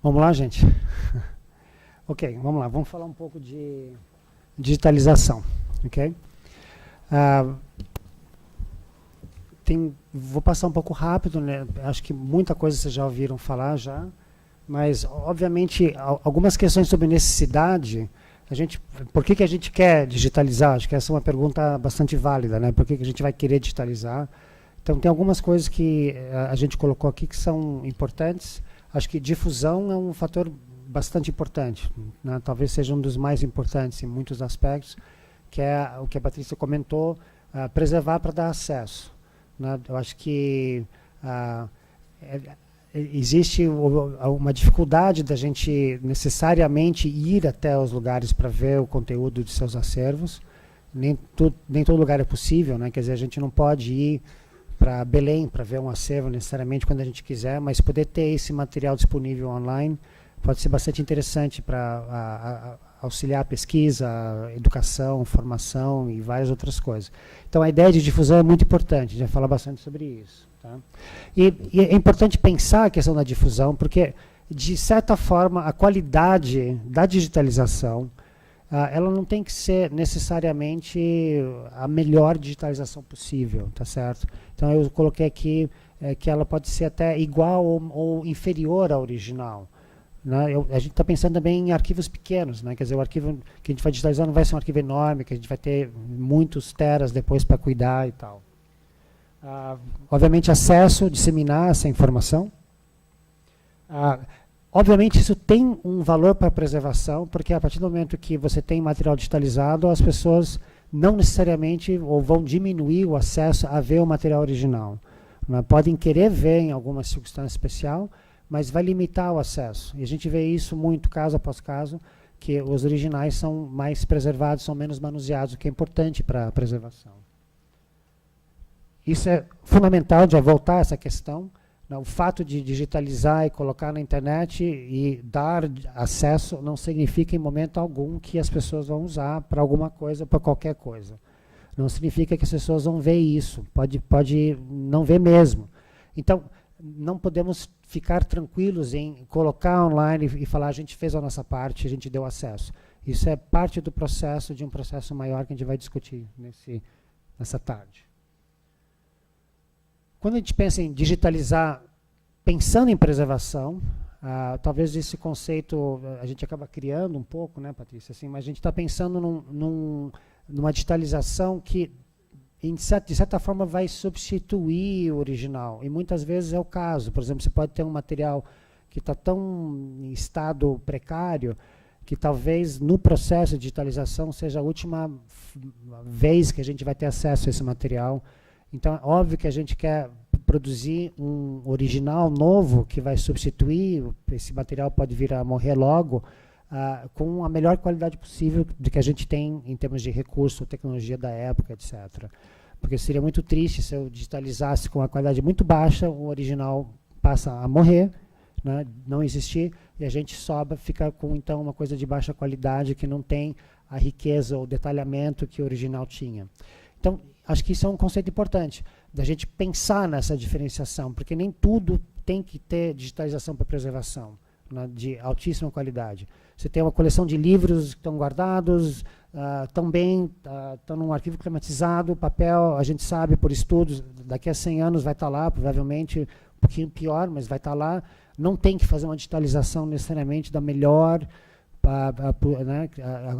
Vamos lá, gente? Ok, vamos lá. Vamos falar um pouco de digitalização. Ok? Vou passar um pouco rápido, né? Acho que muita coisa vocês já ouviram falar já, mas, obviamente, algumas questões sobre necessidade. Por que a gente quer digitalizar? Acho que essa é uma pergunta bastante válida, né? Por que a gente vai querer digitalizar? Então, tem algumas coisas que a gente colocou aqui que são importantes. Acho que difusão é um fator bastante importante, né? Talvez seja um dos mais importantes em muitos aspectos, que é o que a Patrícia comentou, preservar para dar acesso, né? Eu acho que existe uma dificuldade da gente necessariamente ir até os lugares para ver o conteúdo de seus acervos. Nem todo lugar é possível, né? Quer dizer, a gente não pode ir para Belém para ver um acervo necessariamente quando a gente quiser, mas poder ter esse material disponível online pode ser bastante interessante para auxiliar a pesquisa, a educação, formação e várias outras coisas. Então a ideia de difusão é muito importante, a gente vai falar bastante sobre isso. Tá? E é importante pensar a questão da difusão, porque, de certa forma, a qualidade da digitalização ela não tem que ser necessariamente a melhor digitalização possível, tá certo? Então eu coloquei aqui que ela pode ser até igual ou inferior à original. Né? A gente está pensando também em arquivos pequenos, né? Quer dizer, o arquivo que a gente vai digitalizar não vai ser um arquivo enorme, que a gente vai ter muitos teras depois para cuidar e tal. Obviamente, acesso, disseminar essa informação. Obviamente, isso tem um valor para a preservação, porque a partir do momento que você tem material digitalizado, as pessoas não necessariamente ou vão diminuir o acesso a ver o material original. Né? Podem querer ver em alguma circunstância especial, mas vai limitar o acesso. E a gente vê isso muito, caso após caso, que os originais são mais preservados, são menos manuseados, o que é importante para a preservação. Isso é fundamental, de voltar a essa questão. O fato de digitalizar e colocar na internet e dar acesso não significa em momento algum que as pessoas vão usar para alguma coisa, para qualquer coisa. Não significa que as pessoas vão ver isso, pode não ver mesmo. Então, não podemos ficar tranquilos em colocar online e falar a gente fez a nossa parte, a gente deu acesso. Isso é parte do processo, de um processo maior que a gente vai discutir nessa tarde. Quando a gente pensa em digitalizar, pensando em preservação, talvez esse conceito a gente acaba criando um pouco, né, Patrícia? Assim, mas a gente está pensando numa digitalização que, de certa forma, vai substituir o original. E muitas vezes é o caso. Por exemplo, você pode ter um material que está tão em estado precário que talvez no processo de digitalização seja a última vez que a gente vai ter acesso a esse material. Então, é óbvio que a gente quer produzir um original novo que vai substituir, esse material pode vir a morrer logo, com a melhor qualidade possível do que a gente tem em termos de recurso, tecnologia da época, etc. Porque seria muito triste se eu digitalizasse com uma qualidade muito baixa, o original passa a morrer, né, não existir, e a gente fica com então uma coisa de baixa qualidade que não tem a riqueza ou detalhamento que o original tinha. Então, acho que isso é um conceito importante, da gente pensar nessa diferenciação, porque nem tudo tem que ter digitalização para preservação, né, de altíssima qualidade. Você tem uma coleção de livros que estão guardados, estão num arquivo climatizado, papel, a gente sabe por estudos, daqui a 100 anos vai estar lá, provavelmente um pouquinho pior, mas vai estar lá. Não tem que fazer uma digitalização necessariamente da melhor né,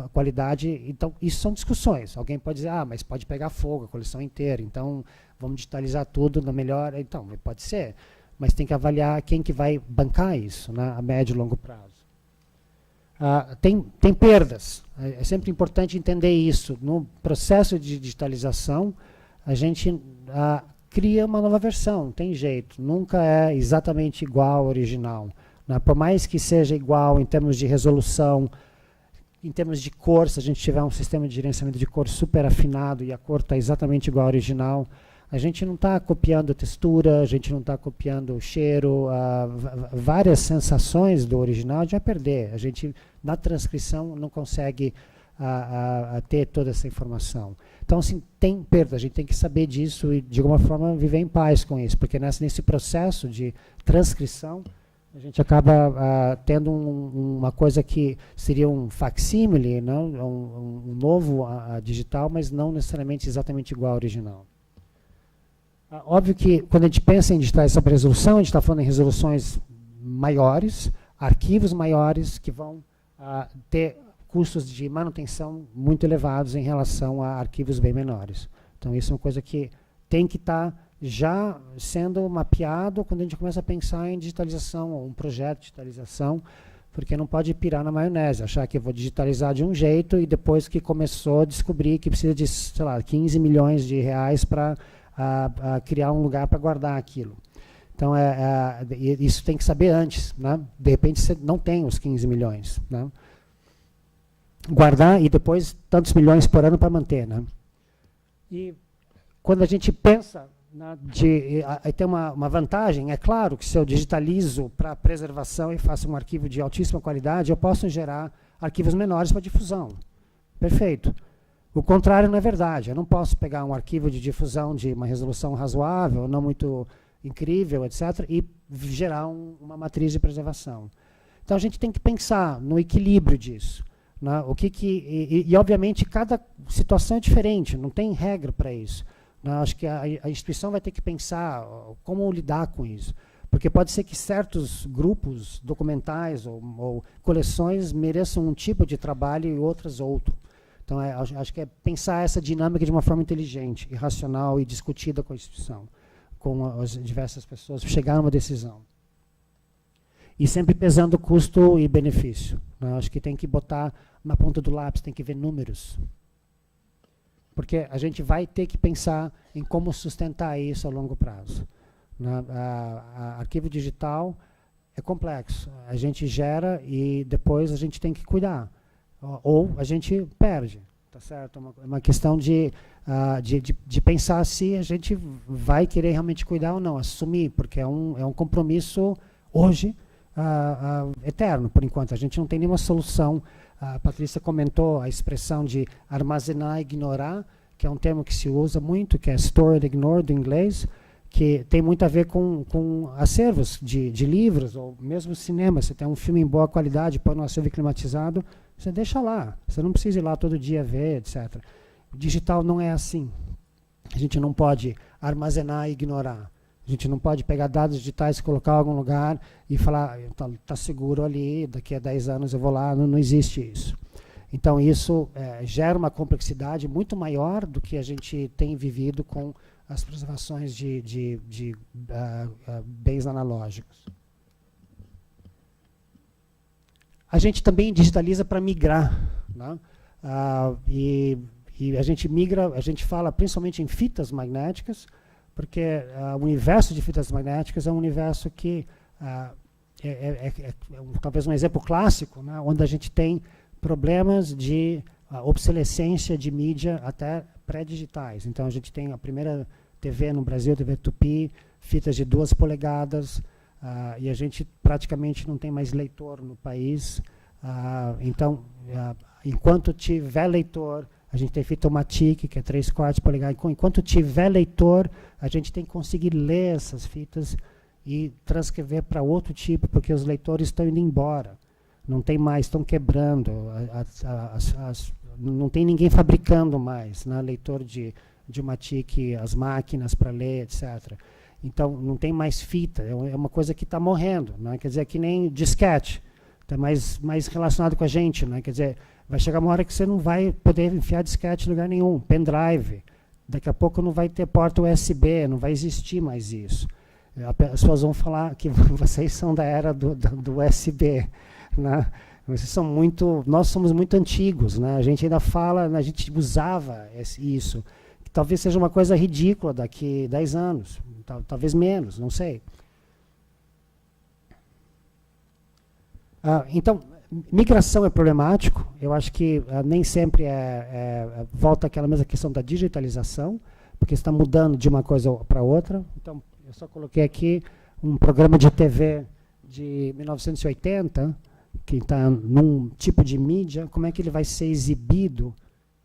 a qualidade. Então, isso são discussões. Alguém pode dizer, mas pode pegar fogo, a coleção inteira, então vamos digitalizar tudo na melhor. Então, pode ser, mas tem que avaliar quem que vai bancar isso, né, a médio e longo prazo. Tem perdas. É sempre importante entender isso. No processo de digitalização, a gente cria uma nova versão, não tem jeito. Nunca é exatamente igual ao original. Né? Por mais que seja igual em termos de resolução, em termos de cor, se a gente tiver um sistema de gerenciamento de cor super afinado e a cor está exatamente igual ao original, a gente não está copiando textura, a gente não está copiando cheiro, várias sensações do original a gente vai perder. A gente, na transcrição, não consegue ter toda essa informação. Então, assim, tem perda, a gente tem que saber disso e, de alguma forma, viver em paz com isso, porque nesse processo de transcrição, a gente acaba tendo uma coisa que seria um facsímile, não? Um novo digital, mas não necessariamente exatamente igual ao original. Óbvio que quando a gente pensa em digitalizar essa resolução, a gente está falando em resoluções maiores, arquivos maiores que vão ter custos de manutenção muito elevados em relação a arquivos bem menores. Então isso é uma coisa que tem que estar já sendo mapeado quando a gente começa a pensar em digitalização, ou um projeto de digitalização, porque não pode pirar na maionese, achar que eu vou digitalizar de um jeito e depois que começou a descobrir que precisa de, sei lá, 15 milhões de reais para criar um lugar para guardar aquilo. Então, isso tem que saber antes, né? De repente, você não tem os 15 milhões. Né? Guardar e depois tantos milhões por ano para manter. Né? E quando a gente pensa, né, tem uma vantagem, é claro que se eu digitalizo para preservação e faço um arquivo de altíssima qualidade, eu posso gerar arquivos menores para difusão. Perfeito. O contrário não é verdade. Eu não posso pegar um arquivo de difusão de uma resolução razoável, não muito incrível, etc., e gerar uma matriz de preservação. Então, a gente tem que pensar no equilíbrio disso. Né? E, obviamente, cada situação é diferente, não tem regra para isso. Né? Acho que a instituição vai ter que pensar como lidar com isso. Porque pode ser que certos grupos documentais ou coleções mereçam um tipo de trabalho e outras outro. Então, acho que é pensar essa dinâmica de uma forma inteligente, e racional e discutida com a instituição, com as diversas pessoas, chegar a uma decisão. E sempre pesando custo e benefício. Né? Acho que tem que botar na ponta do lápis, tem que ver números. Porque a gente vai ter que pensar em como sustentar isso a longo prazo. Né? Arquivo digital é complexo. A gente gera e depois a gente tem que cuidar. Ou a gente perde, tá certo? É uma questão de pensar se a gente vai querer realmente cuidar ou não, assumir, porque é um compromisso hoje eterno, por enquanto. A gente não tem nenhuma solução. A Patrícia comentou a expressão de armazenar e ignorar, que é um termo que se usa muito, que é store and ignore, do inglês, que tem muito a ver com acervos de livros, ou mesmo cinema. Você tem um filme em boa qualidade, põe no acervo climatizado, você deixa lá. Você não precisa ir lá todo dia ver, etc. O digital não é assim. A gente não pode armazenar e ignorar. A gente não pode pegar dados digitais, colocar em algum lugar e falar, está seguro ali, daqui a 10 anos eu vou lá. Não existe isso. Então, isso gera uma complexidade muito maior do que a gente tem vivido com as preservações de bens analógicos. A gente também digitaliza para migrar. Né? E a gente migra, a gente fala principalmente em fitas magnéticas, porque o universo de fitas magnéticas é um universo que talvez um exemplo clássico, né, onde a gente tem problemas de obsolescência de mídia até pré-digitais. Então, a gente tem a primeira TV no Brasil, TV Tupi, fitas de 2 polegadas, e a gente praticamente não tem mais leitor no país. Então, enquanto tiver leitor, a gente tem fita Matic, que é 3/4 polegadas. Enquanto tiver leitor, a gente tem que conseguir ler essas fitas e transcrever para outro tipo, porque os leitores estão indo embora. Não tem mais, estão quebrando. Não tem ninguém fabricando mais, né, leitor de Matic, as máquinas para ler, etc. Então, não tem mais fita, é uma coisa que está morrendo. Né? Quer dizer, que nem disquete, está mais relacionado com a gente. Né? Quer dizer, vai chegar uma hora que você não vai poder enfiar disquete em lugar nenhum, pendrive. Daqui a pouco não vai ter porta USB, não vai existir mais isso. As pessoas vão falar que vocês são da era do USB. Né? Nós somos muito antigos. Né? A gente ainda fala, a gente usava isso. Talvez seja uma coisa ridícula daqui 10 anos, talvez menos, não sei. Então, migração é problemático. Eu acho que nem sempre volta àquela mesma questão da digitalização, porque está mudando de uma coisa para outra. Então, eu só coloquei aqui um programa de TV de 1980, que está num tipo de mídia, como é que ele vai ser exibido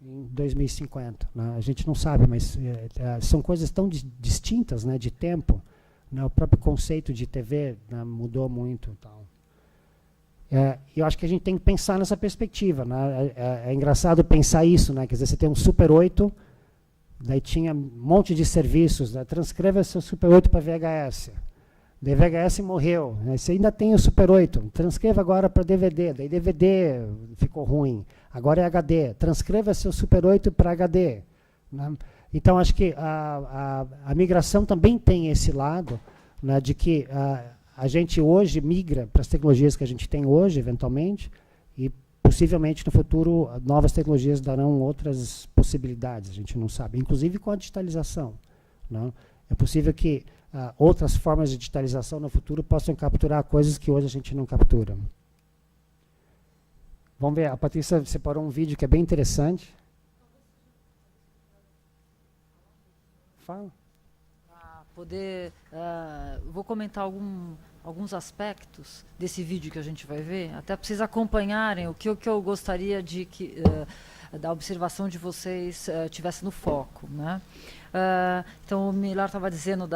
em 2050. Né? A gente não sabe, mas são coisas tão distintas, né, de tempo. né? O próprio conceito de TV, né, mudou muito. Tal. Eu acho que a gente tem que pensar nessa perspectiva. Né? É engraçado pensar isso. Né? Quer dizer, você tem um Super 8, daí tinha um monte de serviços. Né? Transcreva seu Super 8 para VHS. Daí VHS morreu. Né? Você ainda tem o Super 8. Transcreva agora para DVD. Daí DVD ficou ruim. Agora é HD. Transcreva seu Super 8 para HD. Né? Então, acho que a migração também tem esse lado, né, de que a gente hoje migra para as tecnologias que a gente tem hoje, eventualmente, e possivelmente no futuro novas tecnologias darão outras possibilidades, a gente não sabe, inclusive com a digitalização. Né? É possível que outras formas de digitalização no futuro possam capturar coisas que hoje a gente não captura. Vamos ver, a Patrícia separou um vídeo que é bem interessante. Fala. Para poder, vou comentar alguns aspectos desse vídeo que a gente vai ver, até para vocês acompanharem o que eu gostaria de que da observação de vocês tivesse no foco, né? Então o Millar estava dizendo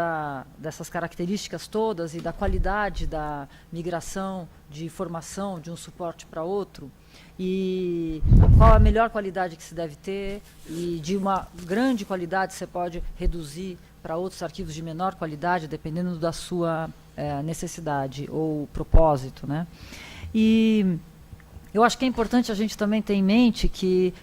dessas características todas e da qualidade da migração de informação de um suporte para outro, e qual a melhor qualidade que se deve ter, e de uma grande qualidade você pode reduzir para outros arquivos de menor qualidade, dependendo da sua necessidade ou propósito, né? E eu acho que é importante a gente também ter em mente que,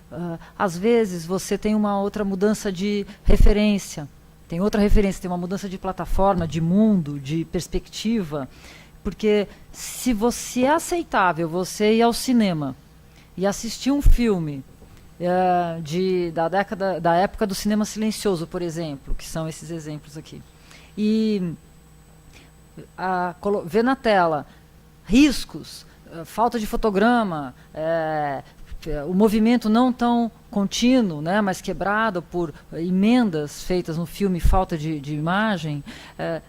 às vezes, você tem uma outra mudança de referência, tem uma mudança de plataforma, de mundo, de perspectiva, porque se você é aceitável você ir ao cinema e assistir um filme da época do cinema silencioso, por exemplo, que são esses exemplos aqui, e ver na tela riscos, falta de fotograma, o movimento não tão contínuo, né, mas quebrado por emendas feitas no filme, falta de imagem,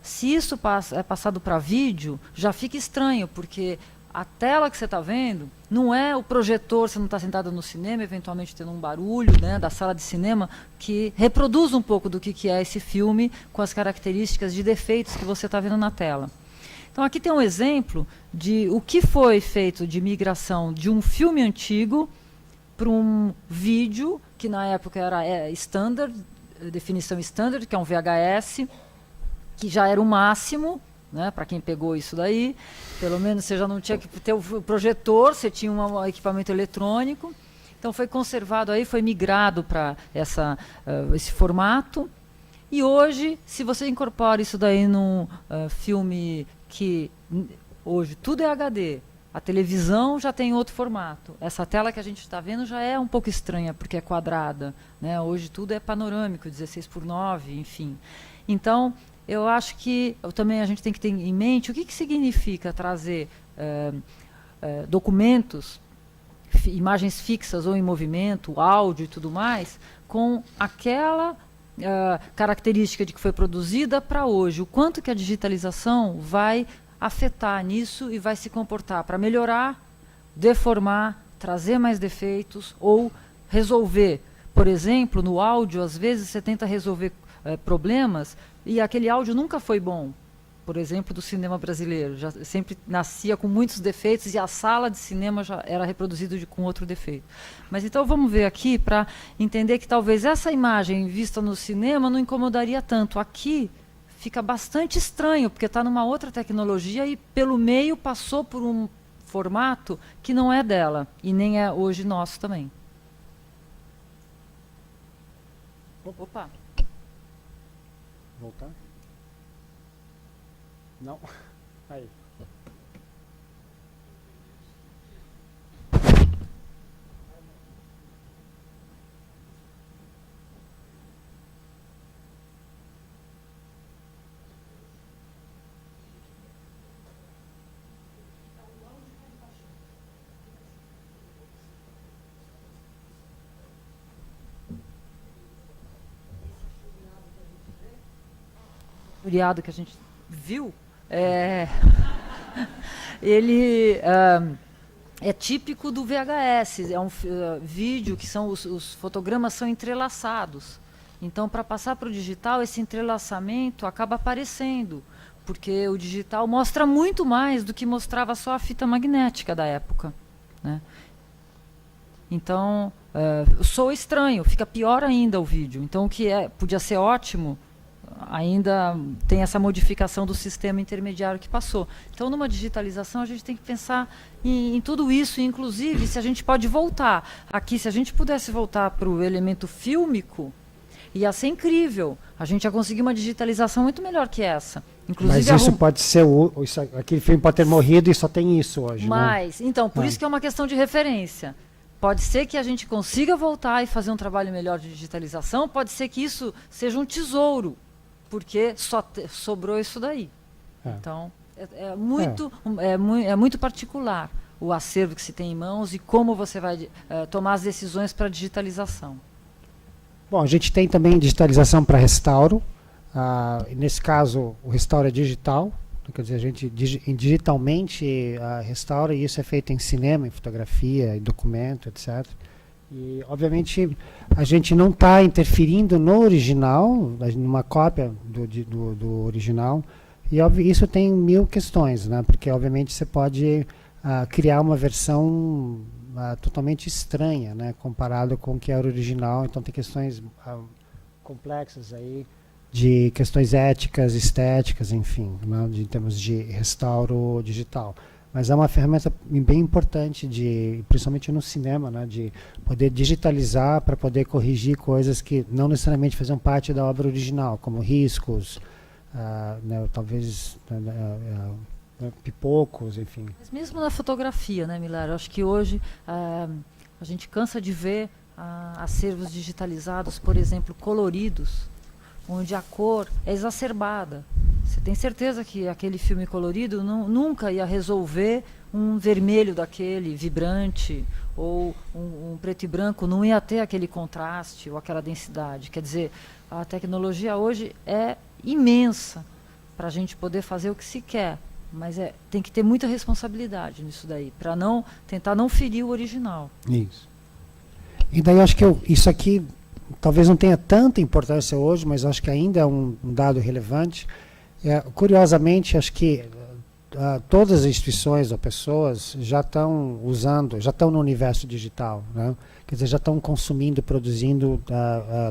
se isso é passado para vídeo, já fica estranho, porque a tela que você está vendo não é o projetor, você não está sentado no cinema, eventualmente tendo um barulho, né, da sala de cinema, que reproduz um pouco do que é esse filme, com as características de defeitos que você está vendo na tela. Então aqui tem um exemplo de o que foi feito de migração de um filme antigo para um vídeo, que na época era standard, definição standard, que é um VHS, que já era o máximo, né, para quem pegou isso daí. Pelo menos você já não tinha que ter o projetor, você tinha um equipamento eletrônico. Então foi conservado aí, foi migrado para esse formato. E hoje, se você incorpora isso daí num filme que hoje tudo é HD, a televisão já tem outro formato. Essa tela que a gente está vendo já é um pouco estranha, porque é quadrada, né? Hoje tudo é panorâmico, 16:9, enfim. Então, eu acho que também a gente tem que ter em mente o que significa trazer documentos, imagens fixas ou em movimento, áudio e tudo mais, com aquela característica de que foi produzida para hoje. O quanto que a digitalização vai afetar nisso e vai se comportar para melhorar, deformar, trazer mais defeitos ou resolver. Por exemplo, no áudio, às vezes você tenta resolver problemas e aquele áudio nunca foi bom. Por exemplo, do cinema brasileiro, já sempre nascia com muitos defeitos e a sala de cinema já era reproduzida com outro defeito. Mas então vamos ver aqui para entender que talvez essa imagem vista no cinema não incomodaria tanto. Aqui fica bastante estranho, porque está numa outra tecnologia e pelo meio passou por um formato que não é dela e nem é hoje nosso também. Opa! Voltar? Não. Aí. Que a gente viu, ele é típico do VHS, é um vídeo que são os fotogramas são entrelaçados. Então, para passar para o digital, esse entrelaçamento acaba aparecendo, porque o digital mostra muito mais do que mostrava só a fita magnética da época, né? Então, soa estranho, fica pior ainda o vídeo. Então, o que podia ser ótimo, ainda tem essa modificação do sistema intermediário que passou. Então, numa digitalização, a gente tem que pensar em tudo isso, inclusive, se a gente pode voltar. Aqui, se a gente pudesse voltar para o elemento fílmico, ia ser incrível. A gente ia conseguir uma digitalização muito melhor que essa. Inclusive, mas isso pode ser, aquele filme pode ter morrido e só tem isso hoje, mas, né? Então, por isso que é uma questão de referência. Pode ser que a gente consiga voltar e fazer um trabalho melhor de digitalização, pode ser que isso seja um tesouro, porque só sobrou isso daí. Então, é muito particular o acervo que se tem em mãos e como você vai tomar as decisões para a digitalização. Bom, a gente tem também digitalização para restauro. Nesse caso, o restauro é digital. Quer dizer, a gente digitalmente restaura, e isso é feito em cinema, em fotografia, em documento, etc. E, obviamente, a gente não está interferindo no original, numa cópia do original, e isso tem 1000 questões, né? Porque, obviamente, você pode criar uma versão totalmente estranha, né? Comparado com o que era o original. Então, tem questões complexas aí, de questões éticas, estéticas, enfim, né, em termos de restauro digital. Mas é uma ferramenta bem importante, principalmente no cinema, né, de poder digitalizar para poder corrigir coisas que não necessariamente faziam parte da obra original, como riscos, né, talvez pipocos, enfim. Mas mesmo na fotografia, né, Millar? Eu acho que hoje a gente cansa de ver acervos digitalizados, por exemplo, coloridos, onde a cor é exacerbada. Você tem certeza que aquele filme colorido nunca ia resolver um vermelho daquele vibrante, ou um preto e branco não ia ter aquele contraste ou aquela densidade. Quer dizer, a tecnologia hoje é imensa para a gente poder fazer o que se quer, mas tem que ter muita responsabilidade nisso daí, para tentar não ferir o original. Isso. E daí eu acho que isso aqui talvez não tenha tanta importância hoje, mas acho que ainda é um dado relevante. Curiosamente, acho que todas as instituições ou pessoas já estão usando, já estão no universo digital, né? Quer dizer, já estão consumindo, produzindo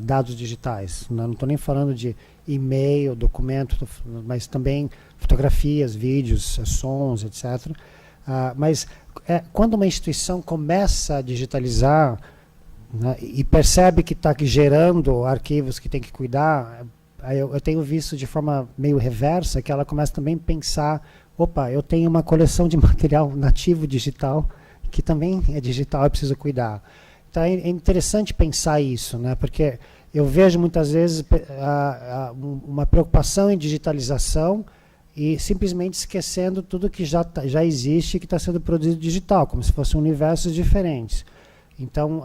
dados digitais. Né? Não estou nem falando de e-mail, documento, mas também fotografias, vídeos, sons, etc. Mas quando uma instituição começa a digitalizar, né, e percebe que está gerando arquivos que tem que cuidar, eu tenho visto de forma meio reversa que ela começa também a pensar, opa, eu tenho uma coleção de material nativo digital que também é digital, eu preciso cuidar. Então é interessante pensar isso, né, porque eu vejo muitas vezes uma preocupação em digitalização e simplesmente esquecendo tudo que já existe e que está sendo produzido digital, como se fossem universos diferentes. Então,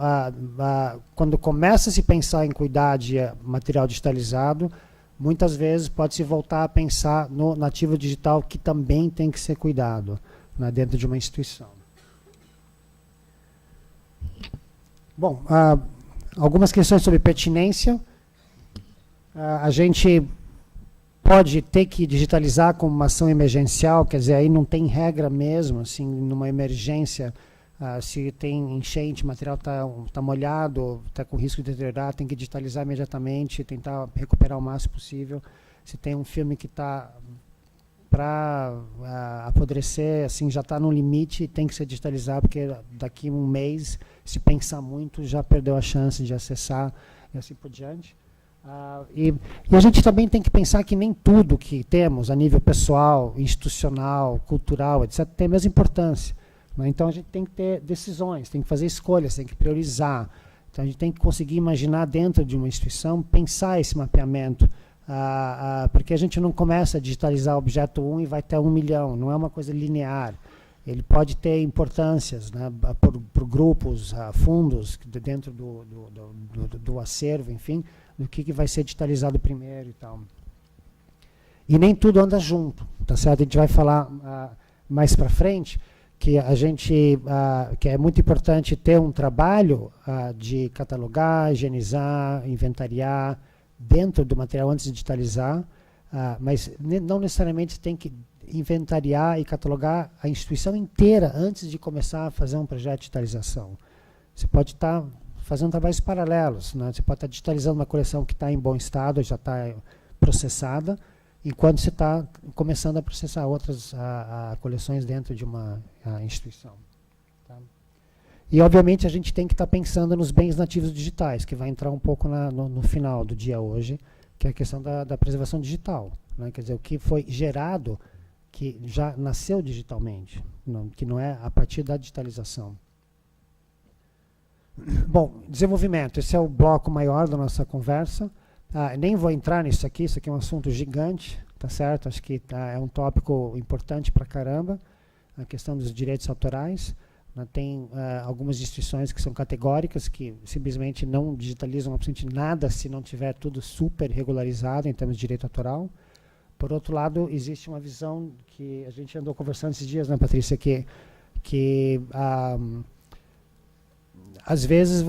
quando começa a se pensar em cuidar de material digitalizado, muitas vezes pode-se voltar a pensar no nativo digital, que também tem que ser cuidado, né, dentro de uma instituição. Bom, algumas questões sobre pertinência. A gente pode ter que digitalizar como uma ação emergencial, quer dizer, aí não tem regra mesmo, assim, numa emergência. Se tem enchente, o material está molhado, está com risco de deteriorar, tem que digitalizar imediatamente, tentar recuperar o máximo possível. Se tem um filme que está para apodrecer, assim, já está no limite, tem que ser digitalizado, porque daqui a um mês, se pensar muito, já perdeu a chance de acessar e assim por diante. E a gente também tem que pensar que nem tudo que temos a nível pessoal, institucional, cultural, etc., tem a mesma importância. Então a gente tem que ter decisões, tem que fazer escolhas, tem que priorizar. Então a gente tem que conseguir imaginar dentro de uma instituição, pensar esse mapeamento, porque a gente não começa a digitalizar objeto 1 e vai ter 1 milhão, não é uma coisa linear. Ele pode ter importâncias, né, por grupos, fundos dentro do acervo, enfim, do que vai ser digitalizado primeiro e tal. E nem tudo anda junto, tá certo? A gente vai falar mais para frente que que é muito importante ter um trabalho de catalogar, higienizar, inventariar dentro do material antes de digitalizar, mas não necessariamente você tem que inventariar e catalogar a instituição inteira antes de começar a fazer um projeto de digitalização. Você pode estar fazendo trabalhos paralelos, né? Você pode estar digitalizando uma coleção que está em bom estado, já está processada, enquanto você está começando a processar outras coleções dentro de uma instituição. Tá? E, obviamente, a gente tem que estar pensando nos bens nativos digitais, que vai entrar um pouco no final do dia hoje, que é a questão da preservação digital. Né? Quer dizer, o que foi gerado, que já nasceu digitalmente, que não é a partir da digitalização. Bom, desenvolvimento, esse é o bloco maior da nossa conversa. Nem vou entrar nisso aqui, isso aqui é um assunto gigante, tá certo? Acho que é um tópico importante pra caramba, a questão dos direitos autorais. Tem algumas instituições que são categóricas, que simplesmente não digitalizam absolutamente nada se não tiver tudo super regularizado em termos de direito autoral. Por outro lado, existe uma visão que a gente andou conversando esses dias, né, Patrícia, que às vezes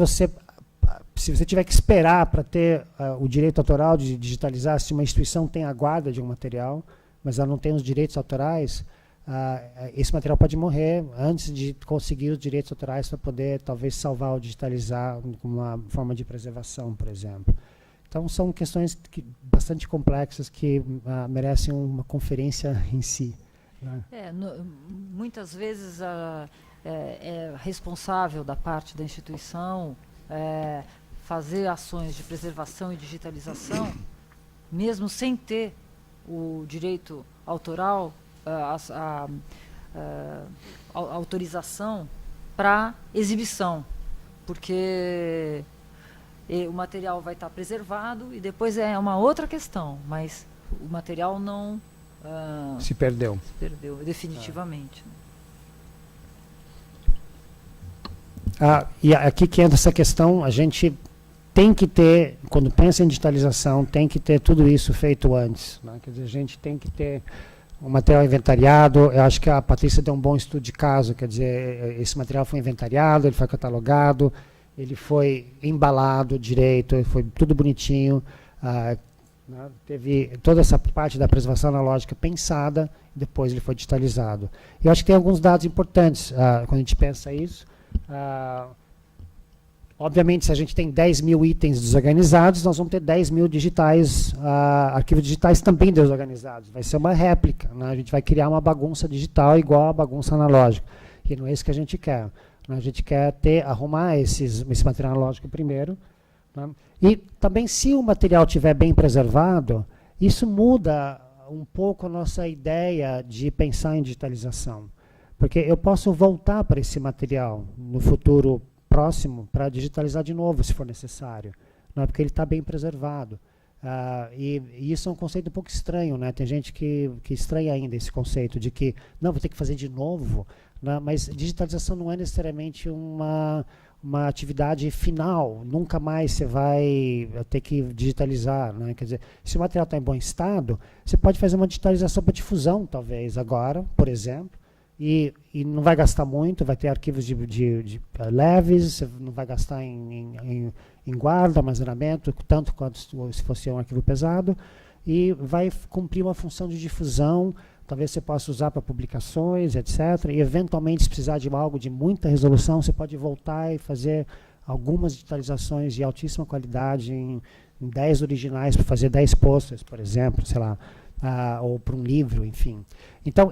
se você tiver que esperar para ter o direito autoral de digitalizar, se uma instituição tem a guarda de um material, mas ela não tem os direitos autorais, esse material pode morrer antes de conseguir os direitos autorais para poder, talvez, salvar ou digitalizar como uma forma de preservação, por exemplo. Então, são questões bastante complexas que merecem uma conferência em si. Né? Muitas vezes é responsável da parte da instituição fazer ações de preservação e digitalização, mesmo sem ter o direito autoral, a autorização para exibição, porque o material vai estar preservado e depois é uma outra questão, mas o material não se perdeu definitivamente. E aqui que entra essa questão, a gente tem que ter, quando pensa em digitalização, tem que ter tudo isso feito antes. Né? Quer dizer, a gente tem que ter o material inventariado. Eu acho que a Patrícia deu um bom estudo de caso, quer dizer, esse material foi inventariado, ele foi catalogado, ele foi embalado direito, foi tudo bonitinho, né? Teve toda essa parte da preservação analógica pensada, e depois ele foi digitalizado. Eu acho que tem alguns dados importantes quando a gente pensa isso. Obviamente, se a gente tem 10 mil itens desorganizados, nós vamos ter 10 mil digitais, arquivos digitais também desorganizados. Vai ser uma réplica, né? A gente vai criar uma bagunça digital igual a bagunça analógica. E não é isso que a gente quer. Né? A gente quer arrumar esse material analógico primeiro. Né? E também, se o material estiver bem preservado, isso muda um pouco a nossa ideia de pensar em digitalização. Porque eu posso voltar para esse material no futuro próximo para digitalizar de novo, se for necessário, não é? Porque ele está bem preservado. E isso é um conceito um pouco estranho, né? Tem gente que estranha ainda esse conceito de que, não, vou ter que fazer de novo, né? Mas digitalização não é necessariamente uma atividade final, nunca mais você vai ter que digitalizar, né? Quer dizer, se o material está em bom estado, você pode fazer uma digitalização para difusão, talvez, agora, por exemplo, e não vai gastar muito, vai ter arquivos de leves, você não vai gastar em guarda, armazenamento, tanto quanto se fosse um arquivo pesado, e vai cumprir uma função de difusão, talvez você possa usar para publicações, etc. E, eventualmente, se precisar de algo de muita resolução, você pode voltar e fazer algumas digitalizações de altíssima qualidade em 10 originais, para fazer 10 posters, por exemplo, sei lá, ou para um livro, enfim. Então,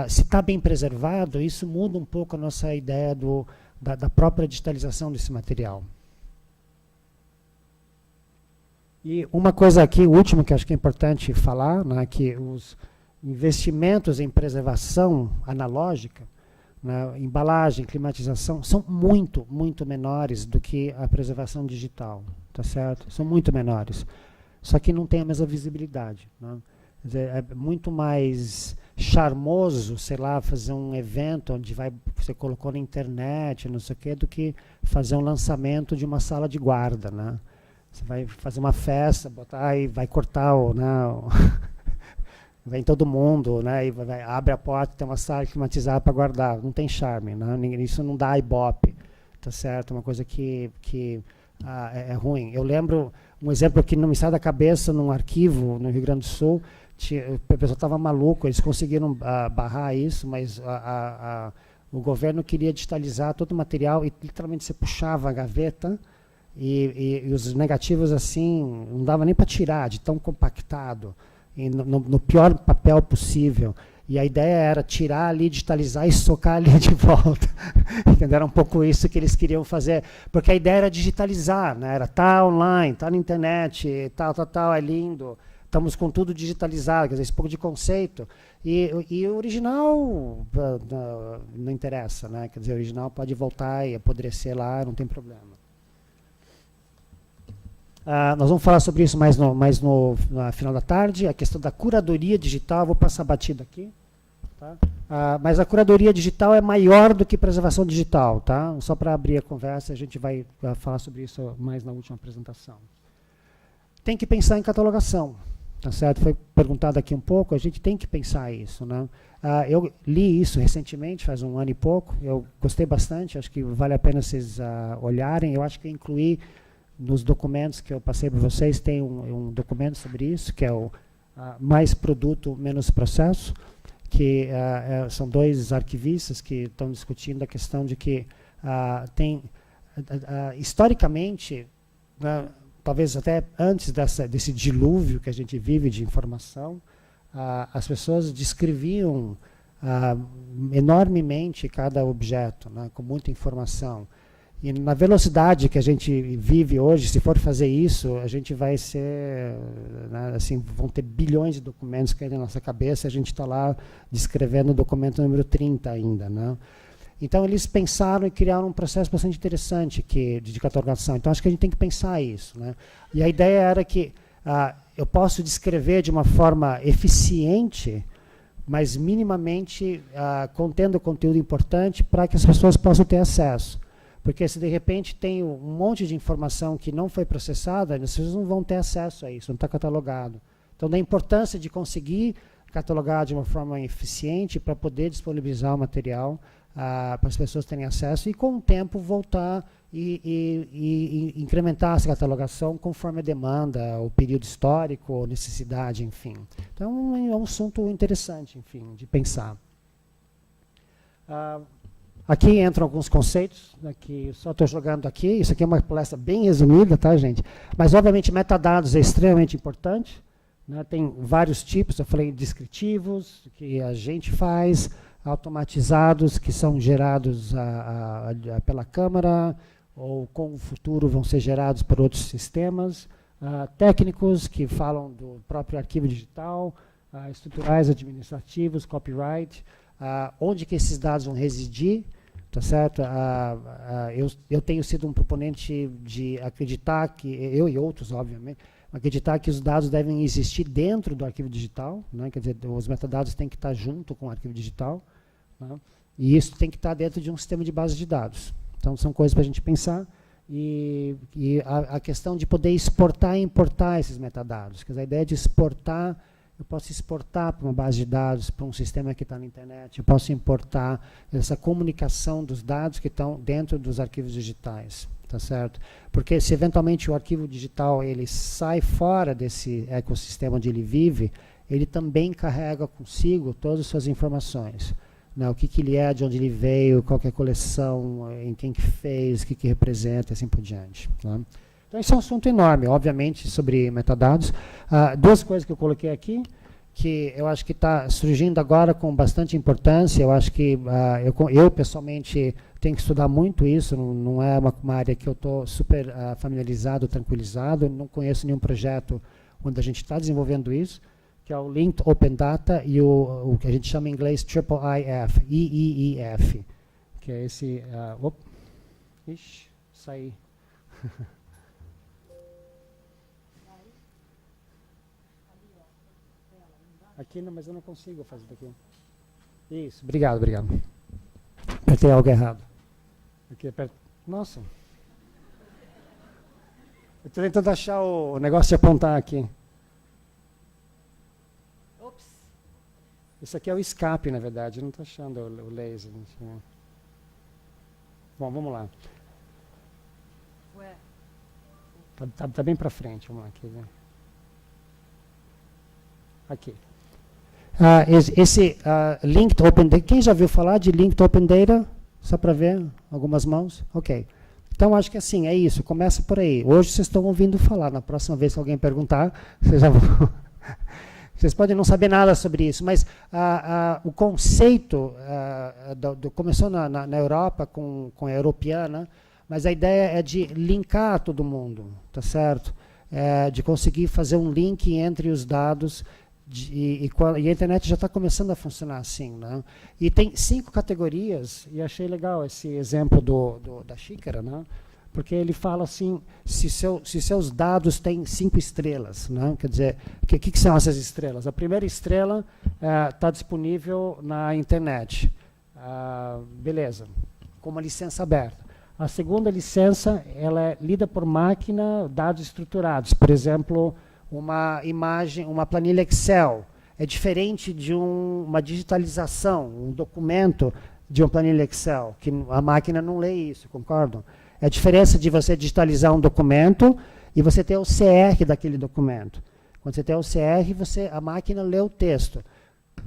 se está bem preservado, isso muda um pouco a nossa ideia da própria digitalização desse material. E uma coisa aqui, o último que acho que é importante falar, né, que os investimentos em preservação analógica, né, embalagem, climatização, são muito, muito menores do que a preservação digital, tá certo? São muito menores. Só que não tem a mesma visibilidade, né? Quer dizer, é muito mais charmoso, sei lá, fazer um evento onde você colocou na internet, não sei o quê, do que fazer um lançamento de uma sala de guarda, né? Você vai fazer uma festa, botar e vai cortar vem todo mundo, né? E abre a porta, tem uma sala climatizada para guardar. Não tem charme, né? Isso não dá ibope, tá certo? É uma coisa que é ruim. Eu lembro um exemplo que não me sai da cabeça, num arquivo no Rio Grande do Sul, o pessoal estava maluco, eles conseguiram barrar isso, mas o governo queria digitalizar todo o material e literalmente você puxava a gaveta e os negativos assim, não dava nem para tirar, de tão compactado, e no pior papel possível. E a ideia era tirar ali, digitalizar e socar ali de volta. Entendeu? Era um pouco isso que eles queriam fazer. Porque a ideia era digitalizar, né? Era tá online, tá na internet, tal, é lindo. Estamos com tudo digitalizado, quer dizer, esse pouco de conceito. E o original não interessa, né? Quer dizer, o original pode voltar e apodrecer lá, não tem problema. Nós vamos falar sobre isso mais no final da tarde, a questão da curadoria digital, vou passar batido aqui. Tá? Mas a curadoria digital é maior do que preservação digital. Tá? Só para abrir a conversa, a gente vai falar sobre isso mais na última apresentação. Tem que pensar em catalogação. Tá certo? Foi perguntado aqui um pouco, a gente tem que pensar isso. Né? Eu li isso recentemente, faz um ano e pouco, eu gostei bastante, acho que vale a pena vocês olharem, eu acho que incluí nos documentos que eu passei para vocês, tem um documento sobre isso, que é o Mais Produto, Menos Processo, que são dois arquivistas que estão discutindo a questão de que historicamente, talvez até antes desse dilúvio que a gente vive de informação, as pessoas descreviam enormemente cada objeto, né, com muita informação. E na velocidade que a gente vive hoje, se for fazer isso, a gente vai ser, né, assim, vão ter bilhões de documentos caindo na nossa cabeça, a gente está lá descrevendo o documento número 30 ainda. Né? Então, eles pensaram e criaram um processo bastante interessante de catalogação. Então, acho que a gente tem que pensar isso. Né? E a ideia era que eu posso descrever de uma forma eficiente, mas minimamente contendo conteúdo importante para que as pessoas possam ter acesso. Porque se de repente tem um monte de informação que não foi processada, as pessoas não vão ter acesso a isso, não está catalogado. Então, da importância de conseguir catalogar de uma forma eficiente para poder disponibilizar o material para as pessoas terem acesso e, com o tempo, voltar e incrementar essa catalogação conforme a demanda, o período histórico, necessidade, enfim. Então, é um assunto interessante, enfim, de pensar. Aqui entram alguns conceitos, aqui, só estou jogando aqui, isso aqui é uma palestra bem resumida, tá, gente? Mas, obviamente, metadados é extremamente importante, né? Tem vários tipos, eu falei descritivos, que a gente faz, automatizados, que são gerados pela câmara, ou com o futuro vão ser gerados por outros sistemas, técnicos, que falam do próprio arquivo digital, estruturais, administrativos, copyright, onde que esses dados vão residir. Tá certo? Eu tenho sido um proponente de acreditar que, eu e outros, obviamente, acreditar que os dados devem existir dentro do arquivo digital, né? Quer dizer, os metadados têm que estar junto com o arquivo digital, né? E isso tem que estar dentro de um sistema de base de dados. Então, são coisas para a gente pensar. E a questão de poder exportar e importar esses metadados. Quer dizer, a ideia de exportar, eu posso exportar para uma base de dados, para um sistema que está na internet, eu posso importar essa comunicação dos dados que estão dentro dos arquivos digitais, tá certo? Porque se eventualmente o arquivo digital ele sai fora desse ecossistema onde ele vive, ele também carrega consigo todas as suas informações. Né? O que ele é, de onde ele veio, qual que é a coleção, em quem que fez, o que representa, e assim por diante. Tá? Então, esse é um assunto enorme, obviamente, sobre metadados. Duas coisas que eu coloquei aqui, que eu acho que está surgindo agora com bastante importância. Eu acho que eu pessoalmente, tenho que estudar muito isso, não é uma área que eu estou super familiarizado, tranquilizado, não conheço nenhum projeto onde a gente está desenvolvendo isso, que é o Linked Open Data e o que a gente chama em inglês IIIF, IEEF, que é esse... ixi, saí. Aqui não, mas eu não consigo fazer daqui. Isso, obrigado. Apertei algo errado. Aqui, nossa. Eu estou tentando achar o negócio de apontar aqui. Ops. Isso aqui é o escape, na verdade. Eu não estou achando o laser. Bom, vamos lá. Ué. Tá bem para frente, vamos aqui. Né? Aqui. Esse Linked Open Data, quem já viu falar de Linked Open Data? Só para ver, algumas mãos? Ok. Então, acho que assim, é isso, começa por aí. Hoje vocês estão ouvindo falar, na próxima vez que alguém perguntar, vocês já vão... Vocês podem não saber nada sobre isso, mas o conceito começou na Europa com a Europeana, mas a ideia é de linkar todo mundo, tá certo? De conseguir fazer um link entre os dados, e a internet já está começando a funcionar assim. Né? E tem 5 categorias, e achei legal esse exemplo da xícara, né? Porque ele fala assim, se seus dados têm 5 estrelas, né? Quer dizer, o que são essas estrelas? A primeira estrela está disponível na internet, beleza, com uma licença aberta. A segunda licença, ela é lida por máquina, dados estruturados. Por exemplo, uma imagem, uma planilha Excel, é diferente de uma digitalização, um documento de uma planilha Excel, que a máquina não lê isso, concordam? É a diferença de você digitalizar um documento e você ter o CR daquele documento. Quando você tem o CR, a máquina lê o texto.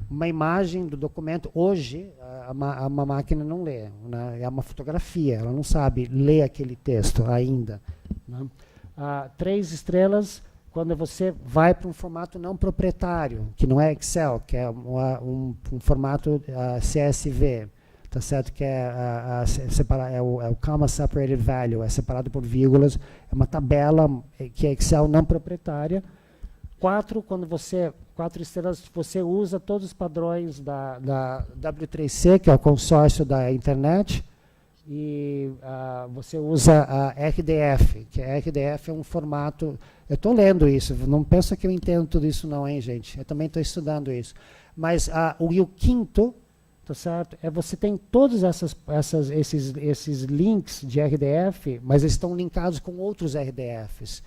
Uma imagem do documento, hoje, uma máquina não lê. Né? É uma fotografia, ela não sabe ler aquele texto ainda. Né? 3 estrelas, quando você vai para um formato não proprietário, que não é Excel, que é um formato CSV. Tá certo? Que é o Comma Separated Value, é separado por vírgulas, é uma tabela que é Excel não proprietária. 4, 4 estrelas, você usa todos os padrões da W3C, que é o consórcio da internet, e você usa a RDF, que a RDF é um formato... Eu estou lendo isso, não pensa que eu entendo tudo isso não, hein, gente? Eu também estou estudando isso. Mas o 5º, tá certo? Você tem todos esses links de RDF, mas eles estão linkados com outros RDFs.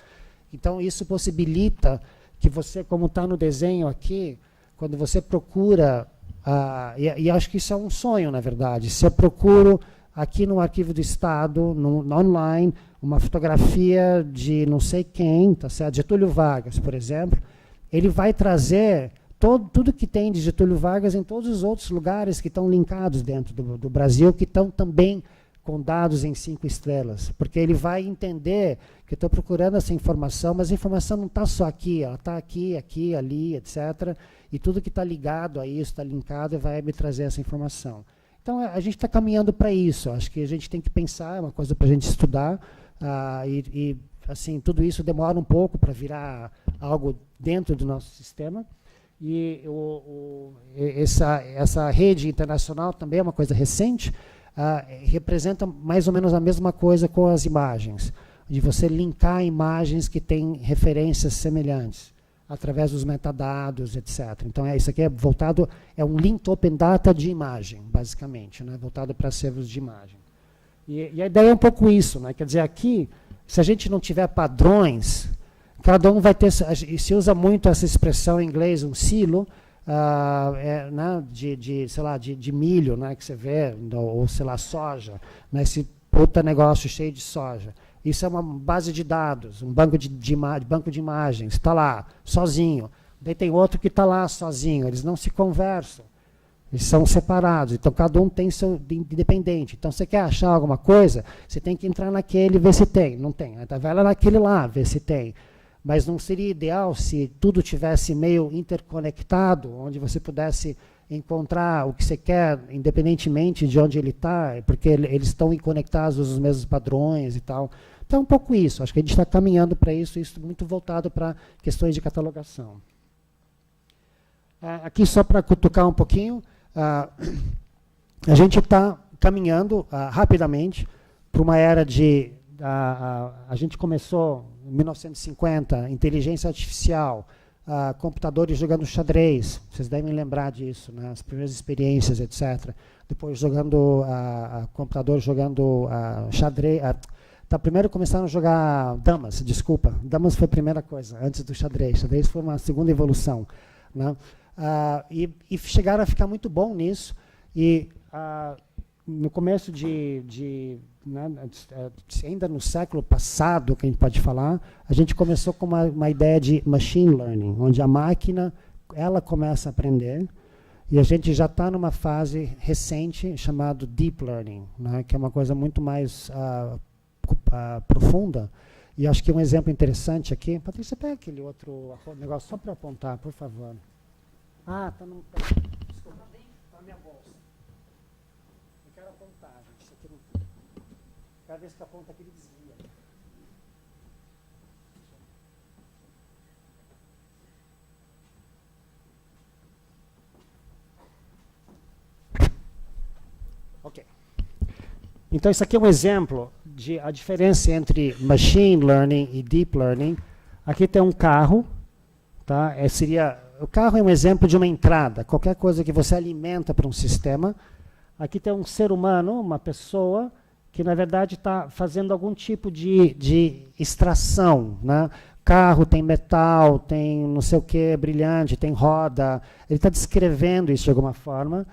Então, isso possibilita que você, como está no desenho aqui, quando você procura, e acho que isso é um sonho, na verdade, se eu procuro aqui no arquivo do Estado, no online, uma fotografia de não sei quem, tá certo? Getúlio Vargas, por exemplo, ele vai trazer... tudo que tem de Getúlio Vargas em todos os outros lugares que estão linkados dentro do Brasil, que estão também com dados em 5 estrelas. Porque ele vai entender que eu estou procurando essa informação, mas a informação não está só aqui, ela está aqui, aqui, ali, etc. E tudo que está ligado a isso, está linkado, e vai me trazer essa informação. Então, a gente está caminhando para isso. Acho que a gente tem que pensar, é uma coisa para a gente estudar, assim, tudo isso demora um pouco para virar algo dentro do nosso sistema. E essa rede internacional também é uma coisa recente, representa mais ou menos a mesma coisa com as imagens, de você linkar imagens que têm referências semelhantes, através dos metadados, etc. Então, isso aqui é um Linked Open Data de imagem, basicamente, né, voltado para servos de imagem. E a ideia é um pouco isso, né, quer dizer, aqui, se a gente não tiver padrões... Cada um vai ter, se usa muito essa expressão em inglês, um silo, né, sei lá, de milho, né, que você vê, ou sei lá, soja, né, esse puta negócio cheio de soja. Isso é uma base de dados, um banco de imagens, está lá, sozinho. Daí tem outro que está lá sozinho, eles não se conversam, eles são separados, então cada um tem seu independente. Então, você quer achar alguma coisa, você tem que entrar naquele e ver se tem. Não tem, então vai lá naquele lá, ver se tem. Mas não seria ideal se tudo tivesse meio interconectado, onde você pudesse encontrar o que você quer, independentemente de onde ele está, porque eles estão conectados aos mesmos padrões e tal. Então, um pouco isso. Acho que a gente está caminhando para isso muito voltado para questões de catalogação. Aqui, só para cutucar um pouquinho, a gente está caminhando rapidamente para uma era de... a gente começou em 1950, inteligência artificial, computadores jogando xadrez, vocês devem lembrar disso, né? As primeiras experiências, etc. Depois computador jogando xadrez. Primeiro começaram a jogar damas, desculpa. Damas foi a primeira coisa, antes do xadrez. Xadrez foi uma segunda evolução. Né? E chegaram a ficar muito bom nisso. E no começo né, ainda no século passado, que a gente pode falar, a gente começou com uma ideia de machine learning, onde a máquina ela começa a aprender, e a gente já está numa fase recente chamada deep learning, né, que é uma coisa muito mais profunda. E acho que um exemplo interessante aqui... Patrícia, pega aquele outro negócio só para apontar, por favor. Ah, está no... Desculpa, está na minha bolsa. Eu quero apontar, gente. Isso aqui não... Cada vez que aponta aqui, ele desvia. Ok. Então, isso aqui é um exemplo de a diferença entre machine learning e deep learning. Aqui tem um carro, tá? O carro é um exemplo de uma entrada, qualquer coisa que você alimenta para um sistema. Aqui tem um ser humano, uma pessoa, que na verdade está fazendo algum tipo de extração, né? Carro tem metal, tem não sei o que, brilhante, tem roda. Ele está descrevendo isso de alguma forma,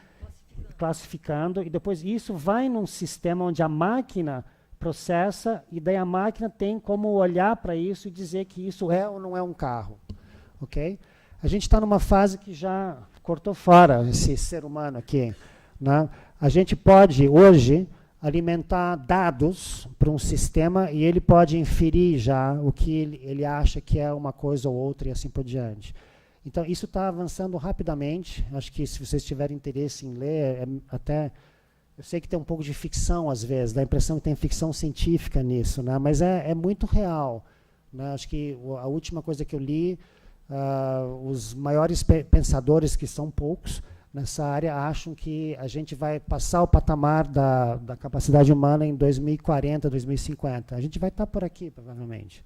classificando, e depois isso vai num sistema onde a máquina processa, e daí a máquina tem como olhar para isso e dizer que isso é ou não é um carro. Ok? A gente está numa fase que já cortou fora esse ser humano aqui, né? A gente pode, hoje, alimentar dados para um sistema e ele pode inferir já o que ele acha que é uma coisa ou outra e assim por diante. Então, isso está avançando rapidamente. Acho que se vocês tiverem interesse em ler, até... Eu sei que tem um pouco de ficção, às vezes, dá a impressão que tem ficção científica nisso, né? Mas é muito real, né? Acho que a última coisa que eu li, os maiores pensadores, que são poucos nessa área, acham que a gente vai passar o patamar da capacidade humana em 2040, 2050. A gente vai estar por aqui, provavelmente.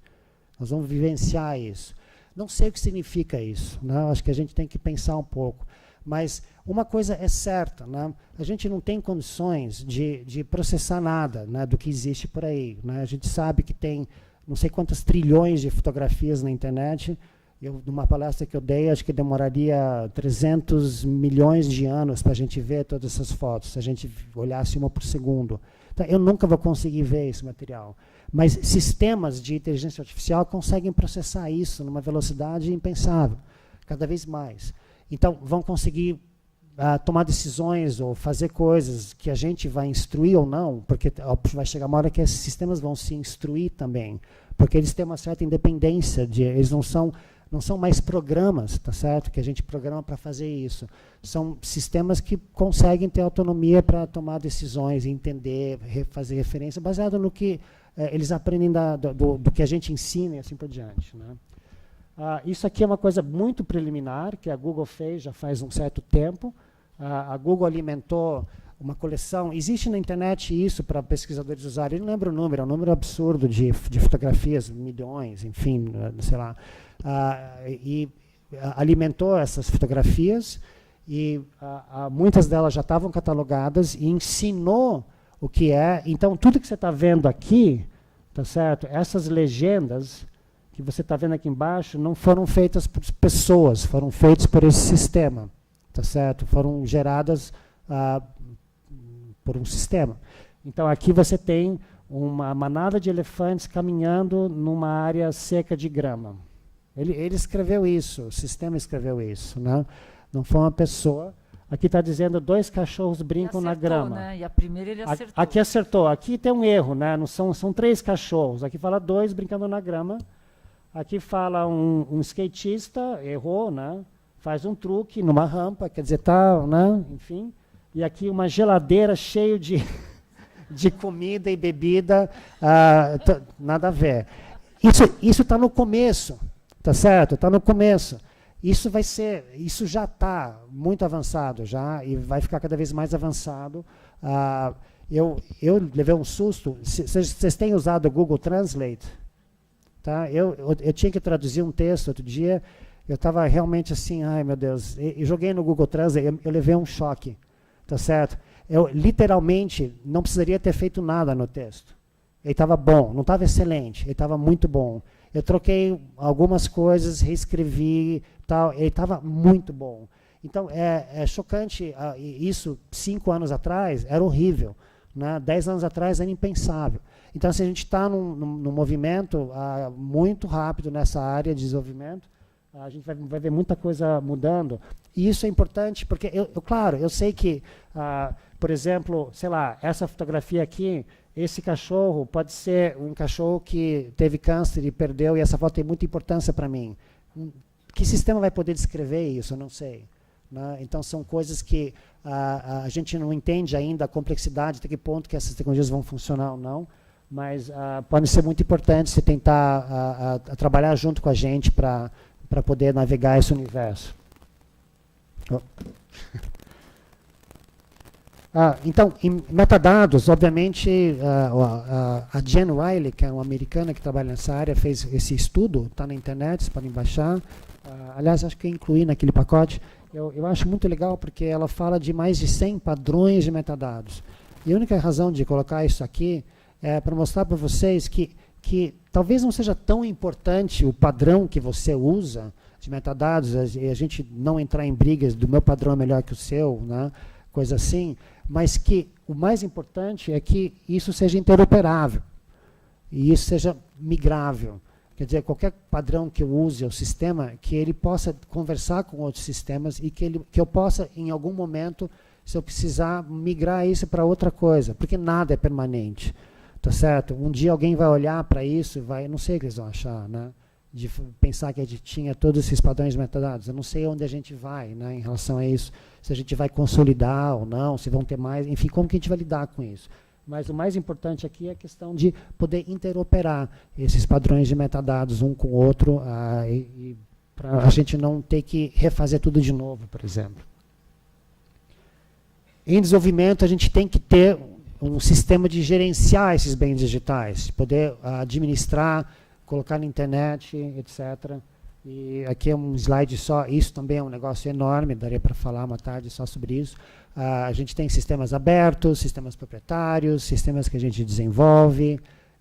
Nós vamos vivenciar isso. Não sei o que significa isso, né? Acho que a gente tem que pensar um pouco. Mas uma coisa é certa, né? A gente não tem condições de processar nada, né, do que existe por aí, né? A gente sabe que tem não sei quantas trilhões de fotografias na internet. Numa palestra que eu dei, acho que demoraria 300 milhões de anos para a gente ver todas essas fotos, se a gente olhasse uma por segundo. Então, eu nunca vou conseguir ver esse material. Mas sistemas de inteligência artificial conseguem processar isso numa velocidade impensável, cada vez mais. Então, vão conseguir tomar decisões ou fazer coisas que a gente vai instruir ou não, porque vai chegar uma hora que esses sistemas vão se instruir também, porque eles têm uma certa independência, eles não são mais programas, tá certo? Que a gente programa para fazer isso. São sistemas que conseguem ter autonomia para tomar decisões, entender, fazer referência, baseado no que eles aprendem do que a gente ensina e assim por diante, né? Isso aqui é uma coisa muito preliminar, que a Google fez já faz um certo tempo. A Google alimentou uma coleção. Existe na internet isso para pesquisadores usarem. Eu não lembro o número, é um número absurdo de fotografias, milhões, enfim, sei lá. E alimentou essas fotografias e muitas delas já estavam catalogadas e ensinou o que é. Então, tudo que você está vendo aqui, tá certo? Essas legendas que você está vendo aqui embaixo não foram feitas por pessoas, foram feitas por esse sistema, tá certo? Foram geradas por um sistema. Então, aqui você tem uma manada de elefantes caminhando numa área seca de grama. Ele escreveu isso, o sistema escreveu isso, né? Não foi uma pessoa. Aqui está dizendo 2 cachorros brincam na grama. Né? E a primeira ele acertou. Aqui acertou. Aqui tem um erro, né? Não são 3 cachorros. Aqui fala 2 brincando na grama. Aqui fala um skatista, errou, né? Faz um truque numa rampa, quer dizer, tá, né? Enfim. E aqui uma geladeira cheia de comida e bebida, nada a ver. Isso está no começo, tá certo? Está no começo. Isso já está muito avançado já e vai ficar cada vez mais avançado. Eu levei um susto. Vocês têm usado o Google Translate? Tá? Eu tinha que traduzir um texto outro dia, eu estava realmente assim, ai meu Deus, eu joguei no Google Translate, eu levei um choque, tá certo? Eu literalmente não precisaria ter feito nada no texto. Ele estava bom, não estava excelente, ele estava muito bom. Eu troquei algumas coisas, reescrevi, tal, ele estava muito bom. Então, é chocante, isso 5 anos atrás era horrível, né? 10 anos atrás era impensável. Então, se a gente está num movimento muito rápido nessa área de desenvolvimento, a gente vai ver muita coisa mudando. E isso é importante, porque, claro, eu sei que, por exemplo, sei lá, essa fotografia aqui, esse cachorro pode ser um cachorro que teve câncer e perdeu, e essa foto tem muita importância para mim. Que sistema vai poder descrever isso? Eu não sei. Né? Então, são coisas que a gente não entende ainda a complexidade, até que ponto que essas tecnologias vão funcionar ou não, mas podem ser muito importantes se tentar trabalhar junto com a gente para poder navegar esse universo. Oh. Então, em metadados, obviamente, a Jen Riley, que é uma americana que trabalha nessa área, fez esse estudo, está na internet, vocês podem baixar. Aliás, acho que eu incluí naquele pacote. Eu acho muito legal porque ela fala de mais de 100 padrões de metadados. E a única razão de colocar isso aqui é para mostrar para vocês que talvez não seja tão importante o padrão que você usa de metadados, e a gente não entrar em brigas do meu padrão é melhor que o seu, né, coisa assim, mas que o mais importante é que isso seja interoperável e isso seja migrável. Quer dizer, qualquer padrão que eu use o sistema, que ele possa conversar com outros sistemas e que eu possa, em algum momento, se eu precisar, migrar isso para outra coisa, porque nada é permanente. Tá certo? Um dia alguém vai olhar para isso, não sei o que eles vão achar, né? De pensar que a gente tinha todos esses padrões de metadados. Eu não sei onde a gente vai, né, em relação a isso, se a gente vai consolidar ou não, se vão ter mais, enfim, como que a gente vai lidar com isso. Mas o mais importante aqui é a questão de poder interoperar esses padrões de metadados um com o outro, para a gente não ter que refazer tudo de novo, por exemplo. Em desenvolvimento, a gente tem que ter um sistema de gerenciar esses bens digitais, poder administrar, colocar na internet, etc. E aqui é um slide só, isso também é um negócio enorme, daria para falar uma tarde só sobre isso. A gente tem sistemas abertos, sistemas proprietários, sistemas que a gente desenvolve.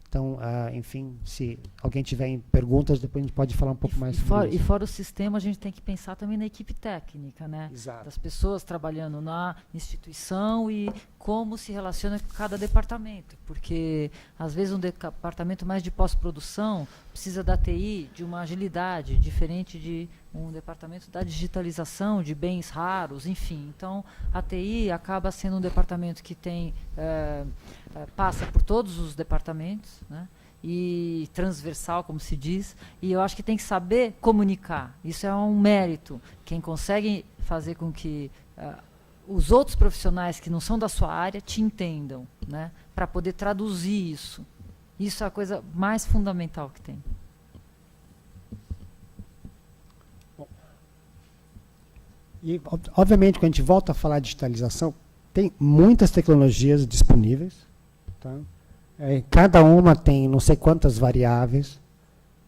Então, enfim, se alguém tiver perguntas, depois a gente pode falar um pouco mais sobre isso. E fora o sistema, a gente tem que pensar também na equipe técnica, né? Exato. Das pessoas trabalhando na instituição e como se relaciona com cada departamento. Porque, às vezes, um departamento mais de pós-produção precisa da TI de uma agilidade diferente de um departamento da digitalização de bens raros, enfim. Então, a TI acaba sendo um departamento que tem passa por todos os departamentos, né? E transversal, como se diz, e eu acho que tem que saber comunicar. Isso é um mérito. Quem consegue fazer com que os outros profissionais que não são da sua área te entendam, né? Para poder traduzir isso. Isso é a coisa mais fundamental que tem. E, obviamente, quando a gente volta a falar de digitalização, tem muitas tecnologias disponíveis. Tá? Cada uma tem não sei quantas variáveis.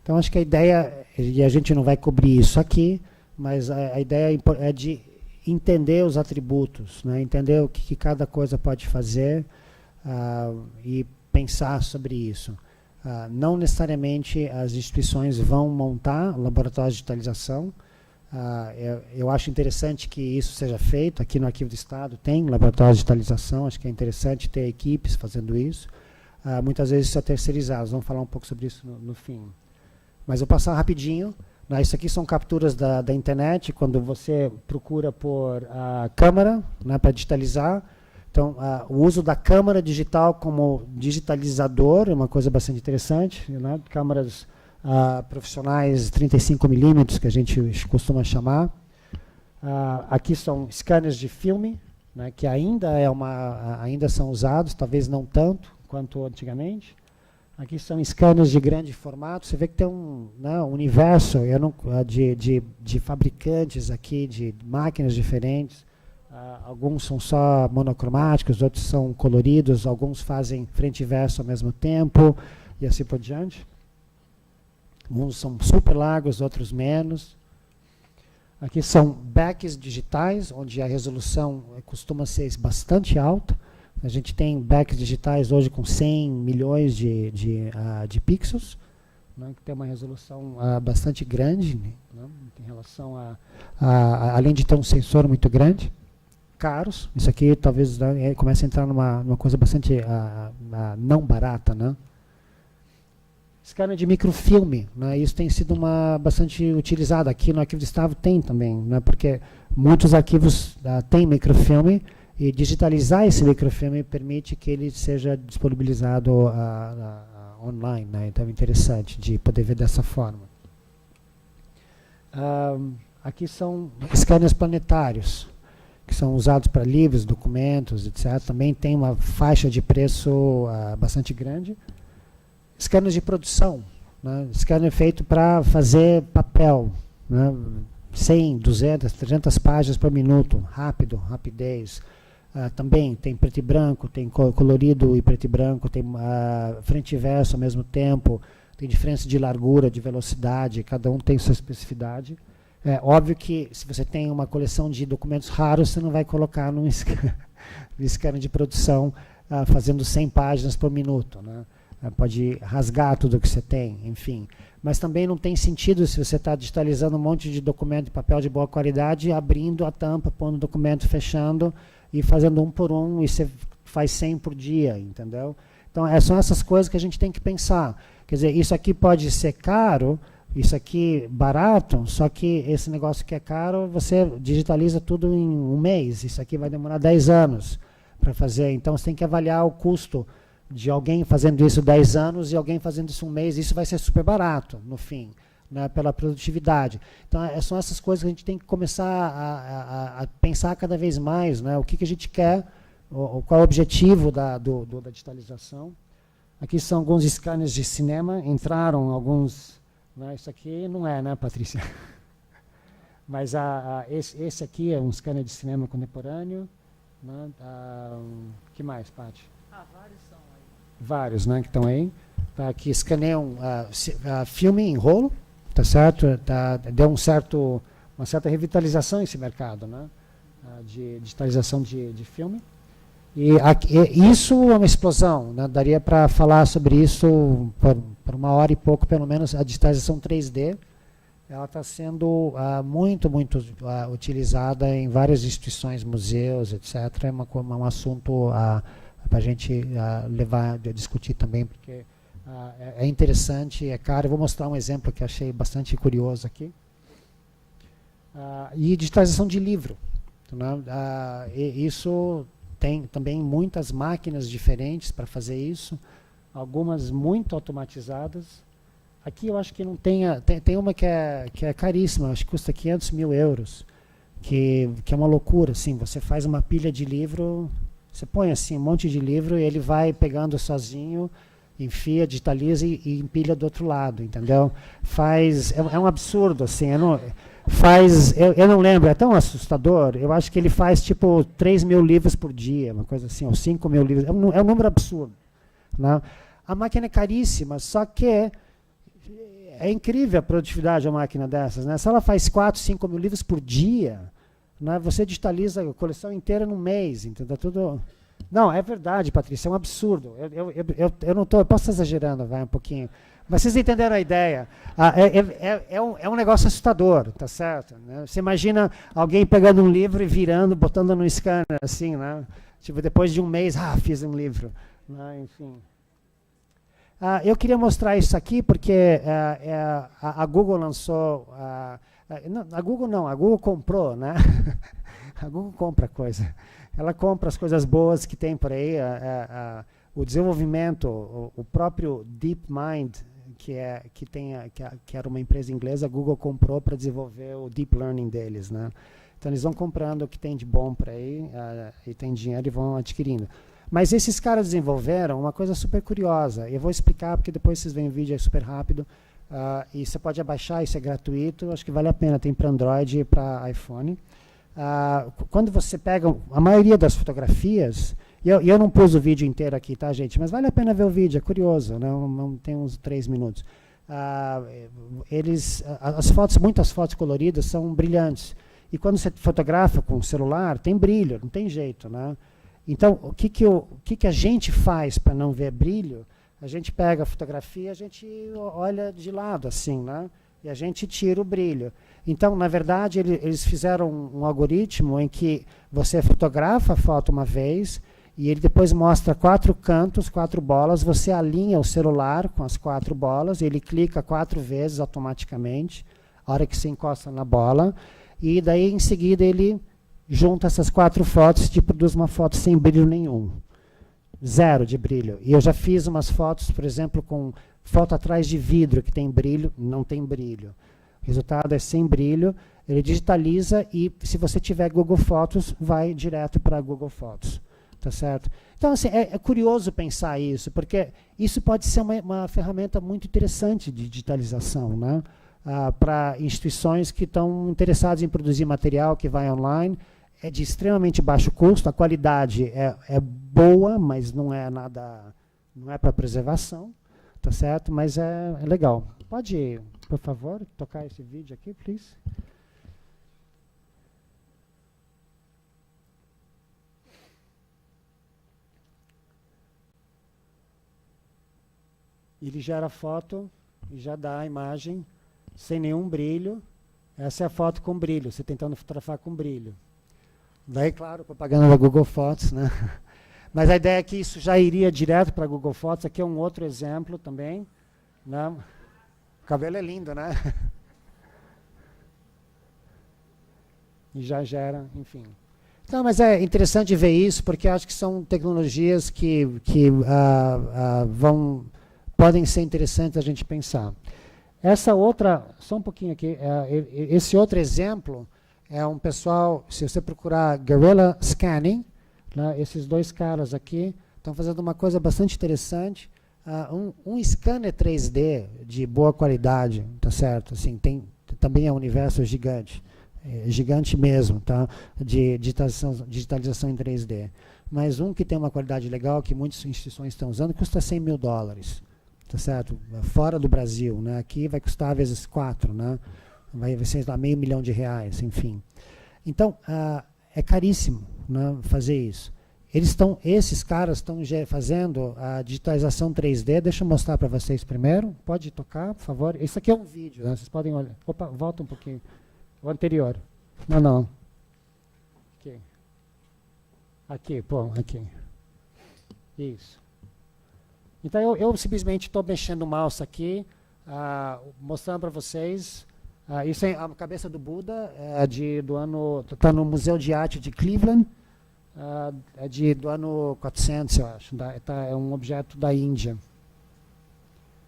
Então, acho que a ideia, e a gente não vai cobrir isso aqui, mas a ideia é de entender os atributos, né? Entender o que cada coisa pode fazer e pensar sobre isso. Não necessariamente as instituições vão montar laboratórios de digitalização. Eu acho interessante que isso seja feito. Aqui no Arquivo do Estado tem laboratórios de digitalização, acho que é interessante ter equipes fazendo isso. Muitas vezes isso é terceirizado, vamos falar um pouco sobre isso no fim. Mas eu vou passar rapidinho. Isso aqui são capturas da internet, quando você procura por câmera, né, para digitalizar. Então, o uso da câmera digital como digitalizador é uma coisa bastante interessante, né? Câmeras profissionais 35 milímetros, que a gente costuma chamar. Aqui são scanners de filme, né, que ainda são usados, talvez não tanto quanto antigamente. Aqui são scanners de grande formato. Você vê que tem um universo de fabricantes aqui, de máquinas diferentes. Alguns são só monocromáticos, outros são coloridos, alguns fazem frente e verso ao mesmo tempo, e assim por diante. Uns são super largos, outros menos. Aqui são backs digitais, onde a resolução costuma ser bastante alta. A gente tem backs digitais hoje com 100 milhões de pixels, né, que tem uma resolução bastante grande, né, em relação além de ter um sensor muito grande, caros. Isso aqui talvez comece a entrar numa coisa bastante não barata, né? Scanner de microfilme, né? Isso tem sido bastante utilizado. Aqui no Arquivo do Estado tem também, né? Porque muitos arquivos têm microfilme, e digitalizar esse microfilme permite que ele seja disponibilizado online, né? Então é interessante de poder ver dessa forma. Aqui são scanners planetários, que são usados para livros, documentos, etc. Também tem uma faixa de preço bastante grande. Scanners de produção, né? Scanner feito para fazer papel, né? 100, 200, 300 páginas por minuto, rapidez. Também tem preto e branco, tem colorido e preto e branco, tem frente e verso ao mesmo tempo, tem diferença de largura, de velocidade, cada um tem sua especificidade. É óbvio que se você tem uma coleção de documentos raros, você não vai colocar num scanner de produção fazendo 100 páginas por minuto, né? Pode rasgar tudo que você tem, enfim. Mas também não tem sentido se você está digitalizando um monte de documento de papel de boa qualidade, abrindo a tampa, pondo o documento, fechando e fazendo um por um, e você faz 100 por dia, entendeu? Então, são essas coisas que a gente tem que pensar. Quer dizer, isso aqui pode ser caro, isso aqui barato, só que esse negócio que é caro, você digitaliza tudo em um mês. Isso aqui vai demorar 10 anos para fazer. Então, você tem que avaliar o custo de alguém fazendo isso 10 anos e alguém fazendo isso um mês. Isso vai ser super barato, no fim, né, pela produtividade. Então, são essas coisas que a gente tem que começar a pensar cada vez mais, né, o que a gente quer, qual é o objetivo da digitalização. Aqui são alguns scanners de cinema, entraram alguns... Né, isso aqui não é, né, Patrícia? Mas esse aqui é um scanner de cinema contemporâneo. Né, que mais, Paty? Vários são aí. Vários, né, que estão aí. Que escaneiam filme em rolo, tá certo? Deu uma certa revitalização nesse mercado, né, de digitalização de filme. E isso é uma explosão, né? Daria para falar sobre isso por uma hora e pouco, pelo menos. A digitalização 3D, ela está sendo muito utilizada em várias instituições, museus, etc. É um assunto para a gente levar a discutir também, porque é interessante, é caro. Eu vou mostrar um exemplo que eu achei bastante curioso aqui. E digitalização de livro, né? Isso tem também muitas máquinas diferentes para fazer isso, algumas muito automatizadas. Aqui eu acho que não tem uma que é caríssima, acho que custa 500 mil euros, que é uma loucura, assim. Você faz uma pilha de livro, você põe assim um monte de livro e ele vai pegando sozinho, enfia, digitaliza e empilha do outro lado, entendeu? É um absurdo, assim. Eu não lembro, é tão assustador. Eu acho que ele faz tipo 3 mil livros por dia, uma coisa assim, ou 5 mil livros. É um número absurdo, né? A máquina é caríssima, só que é incrível a produtividade de uma máquina dessas, né? Se ela faz 4, 5 mil livros por dia, né, você digitaliza a coleção inteira num mês, entendeu? Tudo... Não, é verdade, Patrícia, é um absurdo. Eu não tô, eu posso estar exagerando, vai, um pouquinho. Mas vocês entenderam a ideia. É um negócio assustador, tá certo? Né? Você imagina alguém pegando um livro e virando, botando no scanner, assim, né? Tipo, depois de um mês, fiz um livro. Né? Enfim. Eu queria mostrar isso aqui porque a Google lançou... a Google comprou, né? A Google compra coisa. Ela compra as coisas boas que tem por aí. O desenvolvimento, o próprio DeepMind, que era uma empresa inglesa, a Google comprou para desenvolver o Deep Learning deles, né? Então eles vão comprando o que tem de bom por aí, e tem dinheiro e vão adquirindo. Mas esses caras desenvolveram uma coisa super curiosa. Eu vou explicar porque depois vocês veem o vídeo, é super rápido. E você pode abaixar, isso é gratuito, acho que vale a pena, tem para Android e para iPhone. Quando você pega a maioria das fotografias, e eu não pus o vídeo inteiro aqui, tá, gente? Mas vale a pena ver o vídeo, é curioso, né? Tem uns 3 minutos. Muitas fotos coloridas são brilhantes. E quando você fotografa com o celular, tem brilho, não tem jeito, né? Então, o que a gente faz para não ver brilho? A gente pega a fotografia, a gente olha de lado, assim, né? E a gente tira o brilho. Então, na verdade, eles fizeram um algoritmo em que você fotografa a foto uma vez e ele depois mostra 4 cantos, 4 bolas, você alinha o celular com as 4 bolas, ele clica 4 vezes automaticamente, a hora que você encosta na bola, e daí em seguida ele junta essas 4 fotos e te produz uma foto sem brilho nenhum. 0 de brilho. E eu já fiz umas fotos, por exemplo, com foto atrás de vidro que tem brilho, não tem brilho. O resultado é sem brilho, ele digitaliza e se você tiver Google Fotos, vai direto para Google Fotos. Tá certo? Então, assim, é curioso pensar isso, porque isso pode ser uma ferramenta muito interessante de digitalização, né? Para instituições que estão interessadas em produzir material que vai online. É de extremamente baixo custo, a qualidade é boa, mas não é nada, não é para preservação, tá certo? Mas é legal. Pode, por favor, tocar esse vídeo aqui, please? Ele gera a foto e já dá a imagem sem nenhum brilho. Essa é a foto com brilho, você tentando fotografar com brilho. Daí, claro, propaganda da Google Fotos, né? Mas a ideia é que isso já iria direto para a Google Fotos. Aqui é um outro exemplo também, né? O cabelo é lindo, né? E já gera, enfim. Então, mas é interessante ver isso, porque acho que são tecnologias que podem ser interessantes a gente pensar. Essa outra, só um pouquinho aqui, esse outro exemplo é um pessoal, se você procurar Guerrilla Scanning, né, esses 2 caras aqui estão fazendo uma coisa bastante interessante, um scanner 3D de boa qualidade, tá certo? Assim, também é um universo gigante, gigante mesmo, tá? De digitalização em 3D. Mas um que tem uma qualidade legal, que muitas instituições estão usando, custa $100 mil, tá certo? Fora do Brasil, né? Aqui vai custar vezes 4, né? Vai ser lá R$500 mil, enfim. Então, é caríssimo, né, fazer isso. Esses caras estão fazendo a digitalização 3D. Deixa eu mostrar para vocês primeiro. Pode tocar, por favor. Isso aqui é um vídeo, né? Vocês podem olhar. Opa, volta um pouquinho. O anterior. Não. Aqui. Aqui, pô, aqui. Isso. Então, eu simplesmente estou mexendo o mouse aqui, mostrando para vocês. Isso é a cabeça do Buda, do ano, está no Museu de Arte de Cleveland, do ano 400, eu acho. É um objeto da Índia.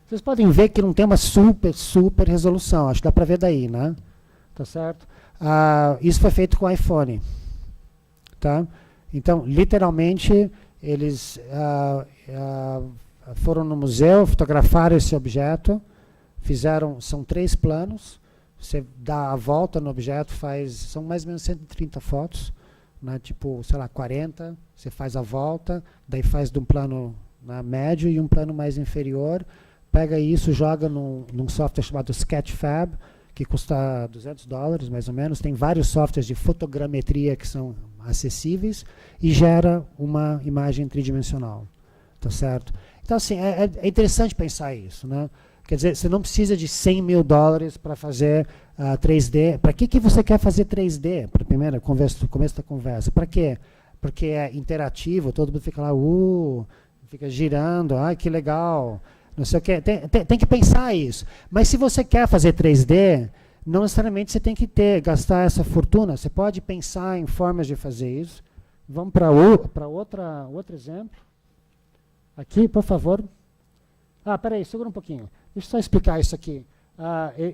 Vocês podem ver que não tem uma super resolução, acho que dá para ver daí, né? Tá certo? Isso foi feito com o iPhone. Tá? Então, literalmente, eles foram no museu, fotografaram esse objeto, são 3 planos. Você dá a volta no objeto, são mais ou menos 130 fotos, né, tipo, sei lá, 40, você faz a volta, daí faz de um plano médio e um plano mais inferior, pega isso, joga num software chamado Sketchfab, que custa $200 mais ou menos, tem vários softwares de fotogrametria que são acessíveis e gera uma imagem tridimensional, tá certo? Então, assim, é interessante pensar isso, né? Quer dizer, você não precisa de $100 mil para fazer 3D. Para que você quer fazer 3D? Para primeira começo da conversa. Para quê? Porque é interativo, todo mundo fica lá, fica girando, que legal. Não sei o quê. Tem que pensar isso. Mas se você quer fazer 3D, não necessariamente você tem que gastar essa fortuna. Você pode pensar em formas de fazer isso. Vamos para outro exemplo. Aqui, por favor. Peraí, segura um pouquinho. Deixa eu só explicar isso aqui.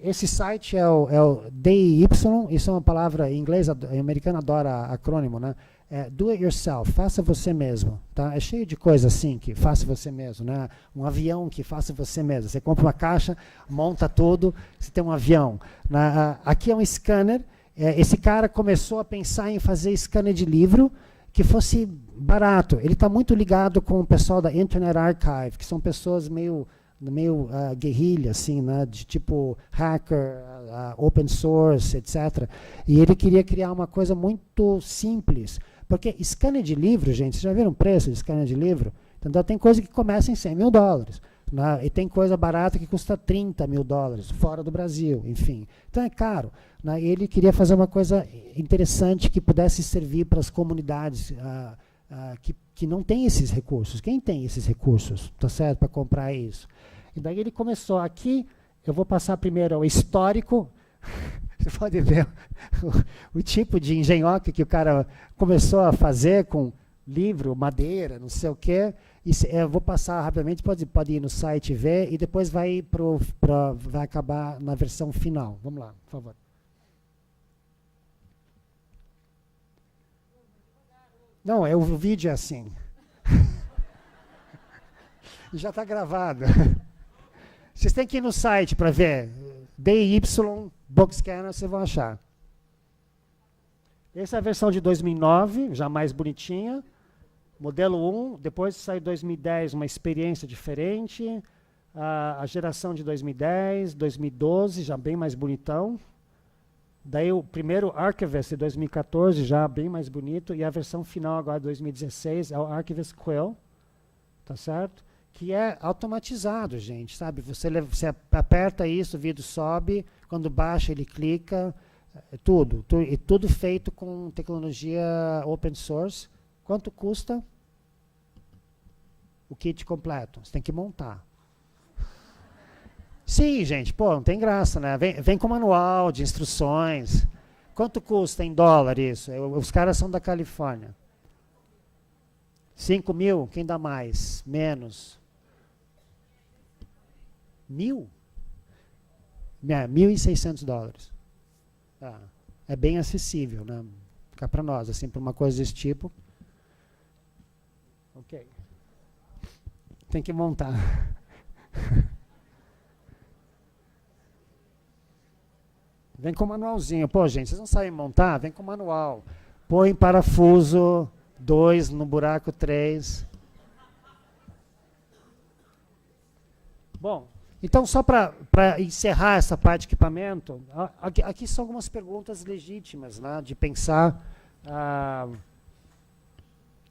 Esse site é o DIY, isso é uma palavra em inglês, a americana adora acrônimo, né? Do it yourself, faça você mesmo. Tá? É cheio de coisa assim, que faça você mesmo. Né? Um avião que faça você mesmo. Você compra uma caixa, monta tudo, você tem um avião. Aqui é um scanner. Esse cara começou a pensar em fazer scanner de livro que fosse barato. Ele está muito ligado com o pessoal da Internet Archive, que são pessoas meio guerrilha, assim, né, de tipo hacker, open source, etc. E ele queria criar uma coisa muito simples. Porque scanner de livro, gente, vocês já viram o preço de scanner de livro? Entendeu? Tem coisa que começa em 100 mil dólares. Né? E tem coisa barata que custa 30 mil dólares, fora do Brasil, enfim. Então é caro. Né? E ele queria fazer uma coisa interessante que pudesse servir para as comunidades que não têm esses recursos. Quem tem esses recursos, tá certo, para comprar isso? E daí ele começou aqui, eu vou passar primeiro ao histórico. Você pode ver o tipo de engenhoca que o cara começou a fazer com livro, madeira, não sei o quê. Eu vou passar rapidamente, pode ir no site e ver, e depois vai acabar na versão final. Vamos lá, por favor. Não, o vídeo é assim. Já está gravado. Vocês têm que ir no site para ver. DY, Box Scanner, vocês vão achar. Essa é a versão de 2009, já mais bonitinha. Modelo 1, depois sai 2010, uma experiência diferente. A geração de 2010, 2012, já bem mais bonitão. Daí o primeiro Archivist de 2014, já bem mais bonito. E a versão final agora, 2016, é o Archivist Quill. Tá certo? Que é automatizado, gente, sabe? Você aperta isso, o vídeo sobe, quando baixa ele clica, e tudo feito com tecnologia open source. Quanto custa o kit completo? Você tem que montar. Sim, gente, pô, não tem graça, né? Vem com manual de instruções. Quanto custa em dólar isso? Os caras são da Califórnia. 5 mil? Quem dá mais? Menos? 1.000? $1.600. É bem acessível, né? Ficar para nós, assim, para uma coisa desse tipo. Ok. Tem que montar. Vem com manualzinho. Pô, gente, vocês não sabem montar? Vem com manual. Põe parafuso 2 no buraco 3. Bom, então só para encerrar essa parte de equipamento, aqui são algumas perguntas legítimas, né, de pensar.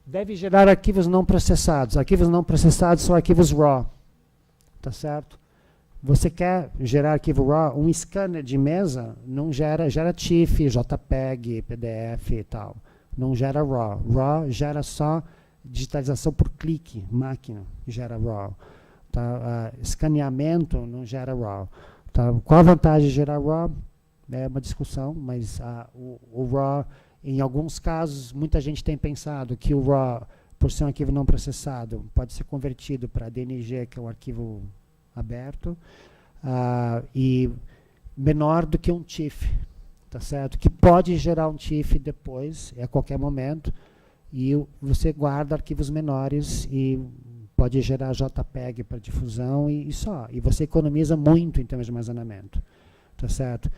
Deve gerar arquivos não processados. Arquivos não processados são arquivos RAW. Tá certo? Você quer gerar arquivo RAW, um scanner de mesa não gera TIFF, JPEG, PDF e tal. Não gera RAW. RAW gera só digitalização por clique, máquina gera RAW. Tá? Escaneamento não gera RAW. Tá? Qual a vantagem de gerar RAW? É uma discussão, mas o RAW, em alguns casos, muita gente tem pensado que o RAW, por ser um arquivo não processado, pode ser convertido para DNG, que é um arquivo aberto, e menor do que um TIFF, tá certo? Que pode gerar um TIFF depois, a qualquer momento, e você guarda arquivos menores e pode gerar JPEG para difusão e só. E você economiza muito em termos de armazenamento, tá certo?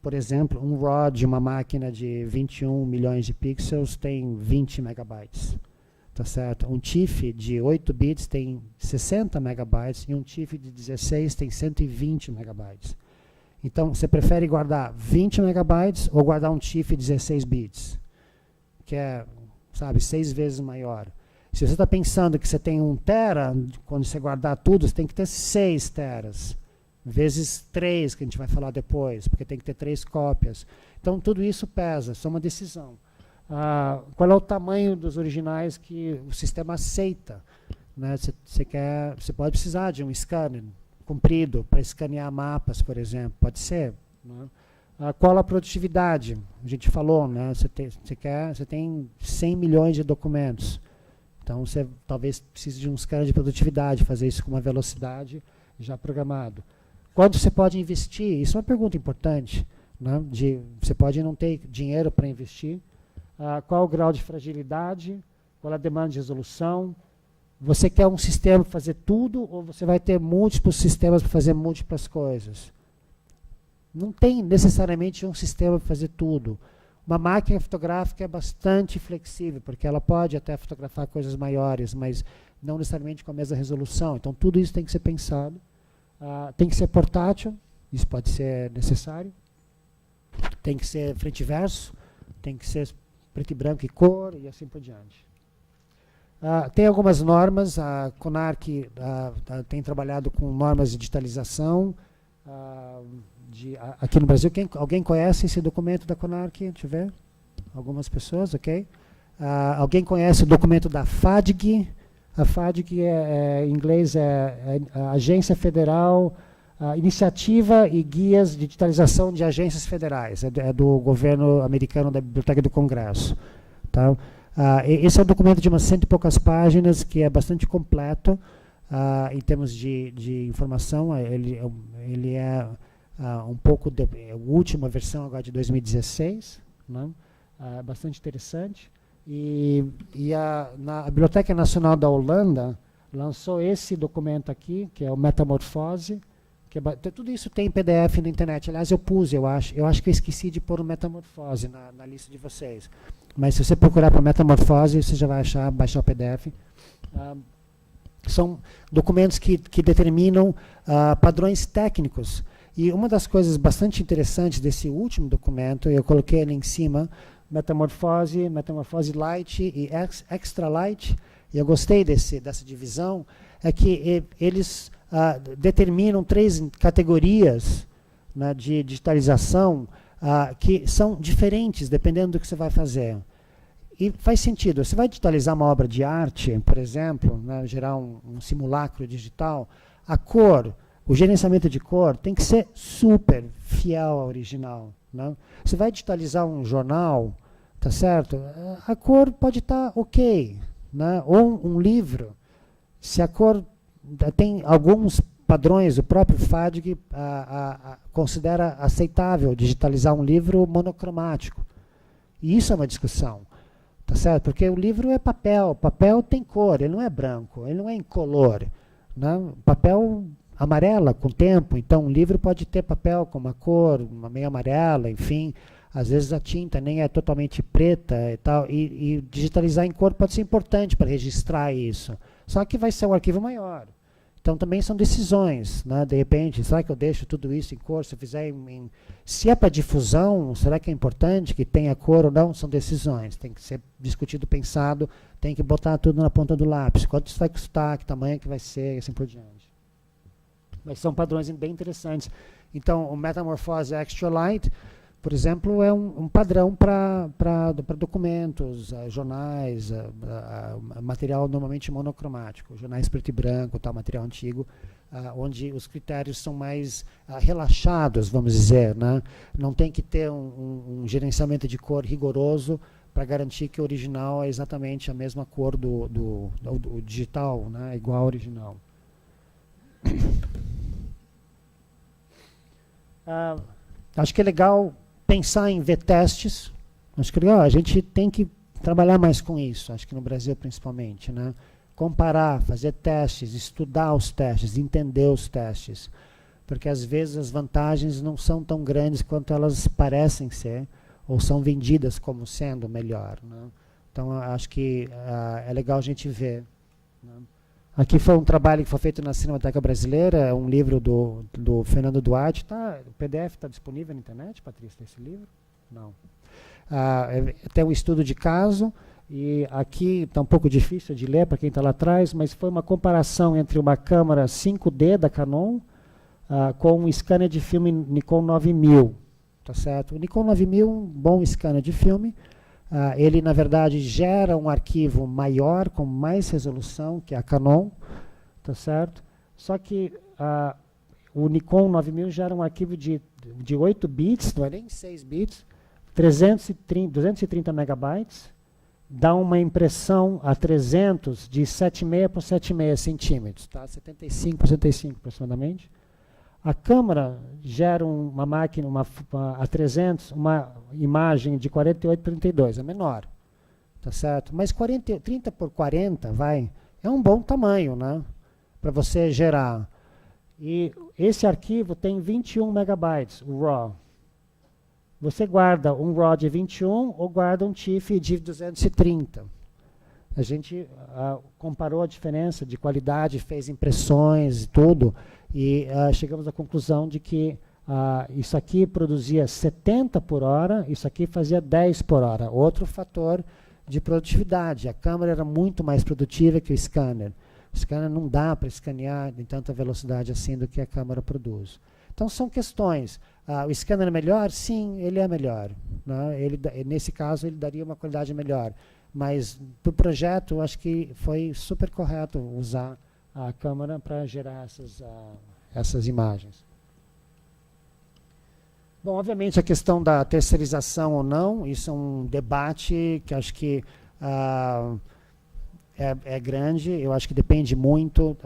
Por exemplo, um RAW de uma máquina de 21 milhões de pixels tem 20 megabytes. Tá certo? Um TIFF de 8 bits tem 60 megabytes e um TIFF de 16 tem 120 megabytes. Então, você prefere guardar 20 megabytes ou guardar um TIFF de 16 bits? Que é, sabe, 6 vezes maior. Se você está pensando que você tem 1 tera, quando você guardar tudo, você tem que ter 6 teras. Vezes 3, que a gente vai falar depois, porque tem que ter 3 cópias. Então, tudo isso pesa, isso é uma decisão. Qual é o tamanho dos originais que o sistema aceita? Né? Você pode precisar de um scanner comprido para escanear mapas, por exemplo, pode ser. Né? Qual a produtividade? A gente falou, né? Você tem 100 milhões de documentos. Então, você talvez precise de um scanner de produtividade, fazer isso com uma velocidade já programado. Quanto você pode investir? Isso é uma pergunta importante. Né? Você pode não ter dinheiro para investir. Qual o grau de fragilidade? Qual a demanda de resolução? Você quer um sistema para fazer tudo ou você vai ter múltiplos sistemas para fazer múltiplas coisas? Não tem necessariamente um sistema para fazer tudo. Uma máquina fotográfica é bastante flexível, porque ela pode até fotografar coisas maiores, mas não necessariamente com a mesma resolução. Então, tudo isso tem que ser pensado. Tem que ser portátil, isso pode ser necessário. Tem que ser frente e verso, tem que ser preto e branco e cor, e assim por diante. Tem algumas normas, a CONARC tem trabalhado com normas de digitalização aqui no Brasil. Alguém conhece esse documento da CONARC? Deixa eu ver. Algumas pessoas, ok. Alguém conhece o documento da FADG? A FADG, em inglês, é a Agência Federal, Iniciativa e Guias de Digitalização de Agências Federais. É do governo americano, da Biblioteca do Congresso. Tá? Esse é um documento de umas 100 e poucas páginas, que é bastante completo em termos de informação. Ele é um pouco a última versão agora de 2016, né? Bastante interessante. A Biblioteca Nacional da Holanda lançou esse documento aqui, que é o Metamorfose. Tudo isso tem em PDF na internet. Aliás, eu acho que eu esqueci de pôr o Metamorfose na lista de vocês. Mas se você procurar por Metamorfose, você já vai baixar o PDF. São documentos que determinam padrões técnicos. E uma das coisas bastante interessantes desse último documento, eu coloquei ali em cima, Metamorfose Light e Extra Light, e eu gostei dessa divisão, é que eles determinam 3 categorias, né, de digitalização que são diferentes dependendo do que você vai fazer. E faz sentido. Você vai digitalizar uma obra de arte, por exemplo, né, gerar um simulacro digital, a cor, o gerenciamento de cor tem que ser super fiel ao original. Né? Você vai digitalizar um jornal, tá certo? A cor pode estar ok. Né? Ou um livro, se a cor tem alguns padrões, o próprio FADG considera aceitável digitalizar um livro monocromático. E isso é uma discussão, tá certo? Porque o livro é papel tem cor, ele não é branco, ele não é incolor. Né? Papel amarela com o tempo, então um livro pode ter papel com uma cor, uma meio amarela, enfim, às vezes a tinta nem é totalmente preta e tal, e digitalizar em cor pode ser importante para registrar isso, só que vai ser um arquivo maior. Então também são decisões, né? De repente, será que eu deixo tudo isso em cor? Se eu fizer se é para difusão, será que é importante que tenha cor ou não? São decisões, tem que ser discutido, pensado, tem que botar tudo na ponta do lápis. Quanto isso vai custar, que tamanho que vai ser, e assim por diante. Mas são padrões bem interessantes. Então, o Metamorfose Extra Light, por exemplo, é um padrão para documentos, jornais, material normalmente monocromático, jornais preto e branco, tal, material antigo, onde os critérios são mais relaxados, vamos dizer. Né? Não tem que ter um gerenciamento de cor rigoroso para garantir que o original é exatamente a mesma cor do digital, né? Igual ao original. Acho que é legal pensar em ver testes. Acho que é legal, a gente tem que trabalhar mais com isso, acho que no Brasil principalmente. Né? Comparar, fazer testes, estudar os testes, entender os testes. Porque às vezes as vantagens não são tão grandes quanto elas parecem ser, ou são vendidas como sendo melhor. Né? Então acho que é legal a gente ver. Né? Aqui foi um trabalho que foi feito na Cinemateca Brasileira, um livro do Fernando Duarte. O PDF está disponível na internet, Patrícia, esse livro? Não. Tem um estudo de caso, e aqui está um pouco difícil de ler para quem está lá atrás, mas foi uma comparação entre uma câmera 5D da Canon com um scanner de filme Nikon 9000. Tá certo? O Nikon 9000 é um bom scanner de filme. Ele, na verdade, gera um arquivo maior, com mais resolução, que a Canon, tá certo? Só que o Nikon 9000 gera um arquivo de 8 bits, não é nem 6 bits, 230 megabytes, dá uma impressão a 300 de 7,5 por 7,5 centímetros, tá? 75 por 75 aproximadamente. A câmera gera uma máquina, a 300, uma imagem de 48 por 32, é menor, tá certo? Mas 30 por 40, é um bom tamanho, né? Para você gerar. E esse arquivo tem 21 megabytes, o RAW. Você guarda um RAW de 21 ou guarda um TIFF de 230. A gente comparou a diferença de qualidade, fez impressões e tudo, e chegamos à conclusão de que isso aqui produzia 70 por hora, isso aqui fazia 10 por hora. Outro fator de produtividade. A câmera era muito mais produtiva que o scanner. O scanner não dá para escanear em tanta velocidade assim do que a câmera produz. Então são questões. O scanner é melhor? Sim, ele é melhor. Né? Nesse caso, ele daria uma qualidade melhor. Mas, para o projeto, eu acho que foi super correto usar a câmera para gerar essas imagens. Bom, obviamente, a questão da terceirização ou não, isso é um debate que acho que é grande. Eu acho que depende muito.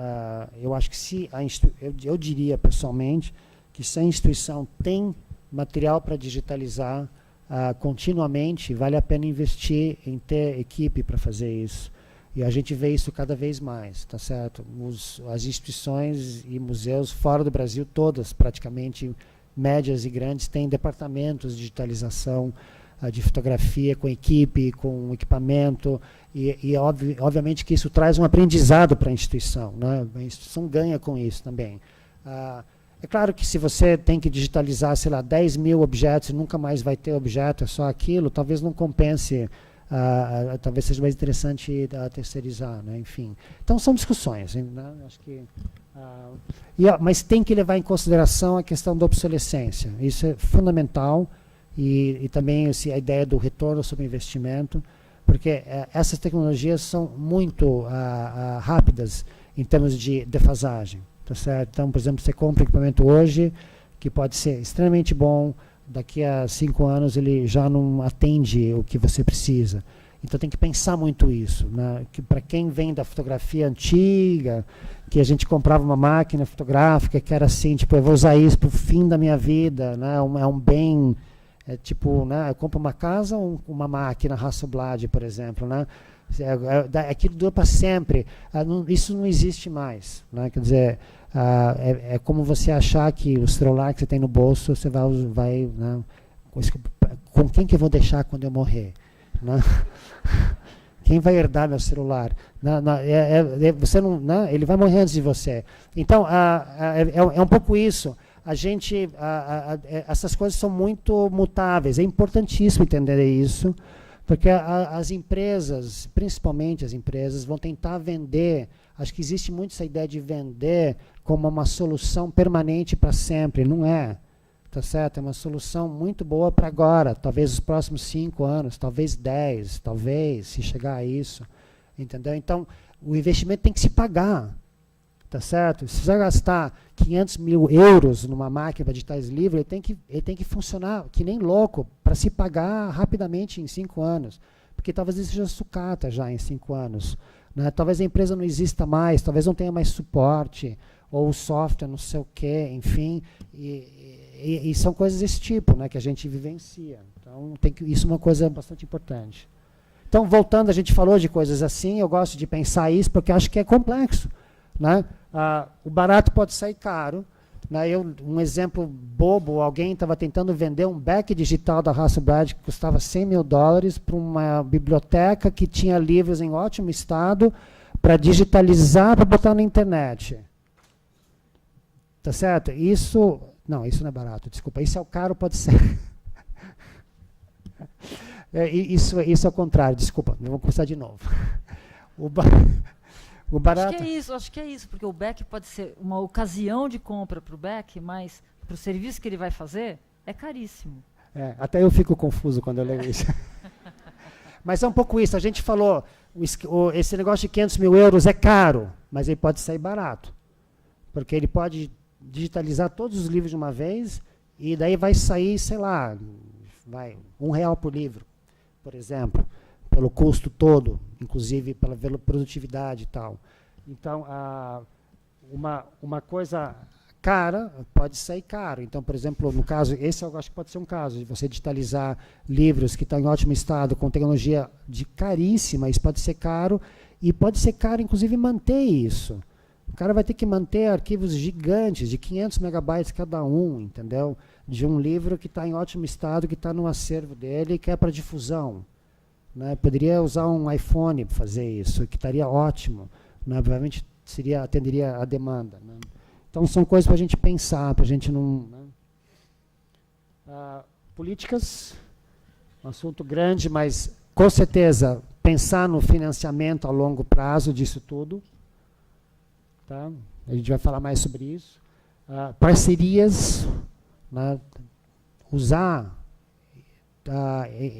Eu acho que se eu diria, pessoalmente, que se a instituição tem material para digitalizar continuamente, vale a pena investir em ter equipe para fazer isso. E a gente vê isso cada vez mais, tá certo? As instituições e museus fora do Brasil, todas praticamente, médias e grandes, têm departamentos de digitalização de fotografia com equipe, com equipamento, e obviamente que isso traz um aprendizado para a instituição, né? A instituição ganha com isso também. É claro que se você tem que digitalizar, sei lá, 10 mil objetos e nunca mais vai ter objeto, é só aquilo, talvez não compense, talvez seja mais interessante terceirizar, né? Enfim. Então são discussões, né? Acho que, mas tem que levar em consideração a questão da obsolescência. Isso é fundamental, e também a ideia do retorno sobre investimento, porque essas tecnologias são muito rápidas em termos de defasagem. Tá certo? Então, por exemplo, você compra equipamento hoje, que pode ser extremamente bom, daqui a 5 anos ele já não atende o que você precisa. Então tem que pensar muito isso, né? Que para quem vem da fotografia antiga, que a gente comprava uma máquina fotográfica que era assim, tipo, eu vou usar isso para o fim da minha vida, né? É um bem, tipo, né? Eu compro uma casa ou uma máquina Hasselblad, por exemplo, né? Aquilo dura para sempre. Isso não existe mais, né? Quer dizer, é como você achar que o celular que você tem no bolso, você vai né? Com quem que eu vou deixar quando eu morrer? Né? Quem vai herdar meu celular? Você não, né? Ele vai morrer antes de você. Então, é um pouco isso. Essas coisas são muito mutáveis. É importantíssimo entender isso, porque as empresas, principalmente as empresas, vão tentar vender. Acho que existe muito essa ideia de vender como uma solução permanente para sempre. Não é. Tá certo? É uma solução muito boa para agora, talvez os próximos 5 anos, talvez 10, talvez, se chegar a isso. Entendeu? Então, o investimento tem que se pagar. Tá certo? Se você vai gastar 500 mil euros numa máquina para digitar esse livro, ele tem que funcionar que nem louco para se pagar rapidamente em 5 anos. Porque talvez isso seja sucata já em 5 anos. Né? Talvez a empresa não exista mais, talvez não tenha mais suporte, ou o software, não sei o quê, enfim. E são coisas desse tipo, né, que a gente vivencia. Então, isso é uma coisa bastante importante. Então, voltando, a gente falou de coisas assim, eu gosto de pensar isso porque acho que é complexo. Né? O barato pode sair caro. Né? Um exemplo bobo, alguém estava tentando vender um back digital da Hasselblad que custava $100 mil para uma biblioteca que tinha livros em ótimo estado para digitalizar, para botar na internet. Tá certo? Isso não é barato, desculpa. Isso é o caro, pode ser. Isso é o contrário, desculpa. Vamos começar de novo. O barato... Acho que é isso, porque o back pode ser uma ocasião de compra para o back, mas para o serviço que ele vai fazer, é caríssimo. Até eu fico confuso quando eu leio isso. Mas é um pouco isso. A gente falou, esse negócio de 500 mil euros é caro, mas ele pode sair barato. Porque ele pode digitalizar todos os livros de uma vez e daí vai sair, sei lá, R$1 por livro, por exemplo, pelo custo todo, inclusive pela produtividade e tal. Então, uma coisa cara pode sair caro. Então, por exemplo, no caso, esse eu acho que pode ser um caso, de você digitalizar livros que estão em ótimo estado, com tecnologia caríssima, isso pode ser caro, e pode ser caro, inclusive, manter isso. O cara vai ter que manter arquivos gigantes, de 500 megabytes cada um, entendeu? De um livro que está em ótimo estado, que está no acervo dele, que é para difusão. Né? Poderia usar um iPhone para fazer isso, que estaria ótimo. Né? Provavelmente atenderia a demanda. Né? Então, são coisas para a gente pensar, para a gente não... Né? Políticas, um assunto grande, mas, com certeza, pensar no financiamento a longo prazo disso tudo. Tá? A gente vai falar mais sobre isso. Parcerias, né? Usar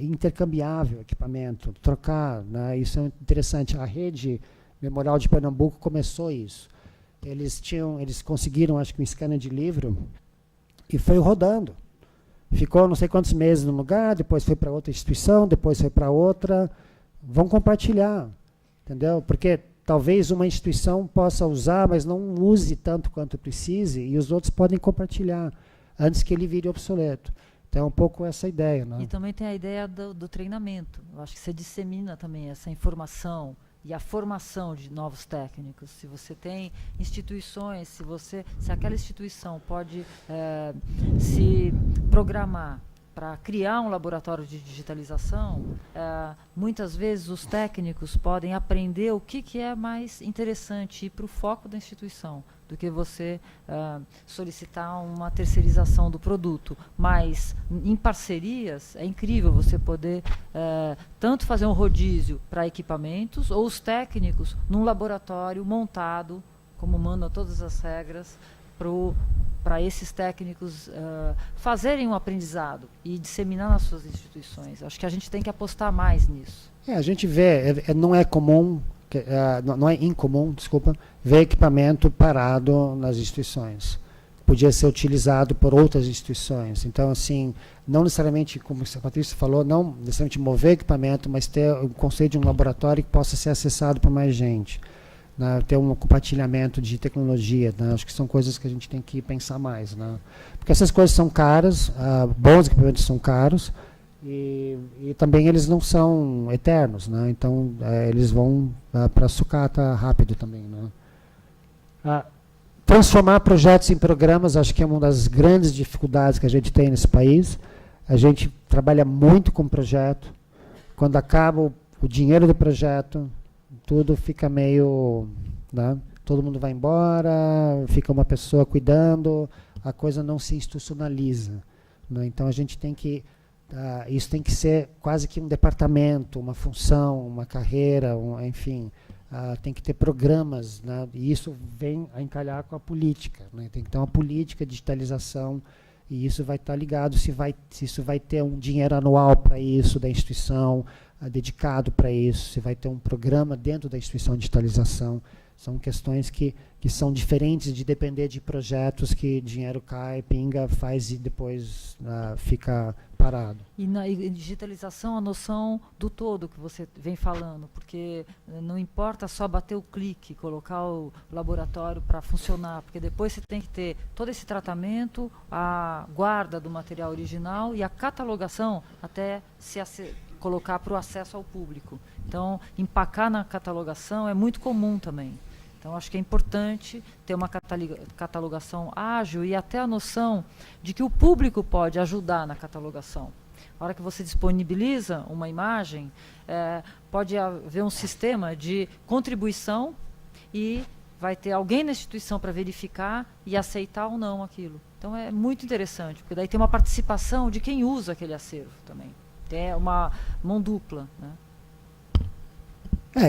intercambiável equipamento, trocar, né? Isso é interessante. A rede Memorial de Pernambuco começou isso. Eles conseguiram, acho que um scanner de livro e foi rodando. Ficou não sei quantos meses no lugar, depois foi para outra instituição, depois foi para outra. Vão compartilhar, entendeu? Porque talvez uma instituição possa usar, mas não use tanto quanto precise, e os outros podem compartilhar antes que ele vire obsoleto. Então é um pouco essa ideia, né? E também tem a ideia do treinamento. Eu acho que você dissemina também essa informação e a formação de novos técnicos. Se você tem instituições, se aquela instituição pode se programar para criar um laboratório de digitalização, muitas vezes os técnicos podem aprender o que é mais interessante, ir para o foco da instituição, do que você solicitar uma terceirização do produto. Mas, em parcerias, é incrível você poder tanto fazer um rodízio para equipamentos, ou os técnicos num laboratório montado, como mandam todas as regras, para esses técnicos fazerem um aprendizado e disseminar nas suas instituições. Acho que a gente tem que apostar mais nisso. A gente vê, não é comum, não é incomum, desculpa, ver equipamento parado nas instituições. Podia ser utilizado por outras instituições. Então, assim, não necessariamente, como a Patrícia falou, não necessariamente mover equipamento, mas ter o conceito de um laboratório que possa ser acessado por mais gente. Né, ter um compartilhamento de tecnologia, né, acho que são coisas que a gente tem que pensar mais, né, porque essas coisas são caras, bons equipamentos são caros e também eles não são eternos, né, então eles vão para sucata rápido também, né. Transformar projetos em programas, acho que é uma das grandes dificuldades que a gente tem nesse país. A gente trabalha muito com projeto, quando acaba o dinheiro do projeto, tudo fica meio, né, todo mundo vai embora, fica uma pessoa cuidando, a coisa não se institucionaliza, né, então a gente tem que, isso tem que ser quase que um departamento, uma função, uma carreira, enfim, tem que ter programas, né, e isso vem a encalhar com a política, né, tem que ter uma política de digitalização, e isso vai estar ligado se isso vai ter um dinheiro anual para isso da instituição, dedicado para isso, se vai ter um programa dentro da instituição de digitalização. São questões que são diferentes de depender de projetos que dinheiro cai, pinga, faz e depois fica parado. E na digitalização, a noção do todo que você vem falando, porque não importa só bater o clique, colocar o laboratório para funcionar, porque depois você tem que ter todo esse tratamento, a guarda do material original e a catalogação até colocar para o acesso ao público. Então, empacar na catalogação é muito comum também. Então, acho que é importante ter uma catalogação ágil e até a noção de que o público pode ajudar na catalogação. A hora que você disponibiliza uma imagem, pode haver um sistema de contribuição e vai ter alguém na instituição para verificar e aceitar ou não aquilo. Então, é muito interessante, porque daí tem uma participação de quem usa aquele acervo também. É uma mão dupla, né?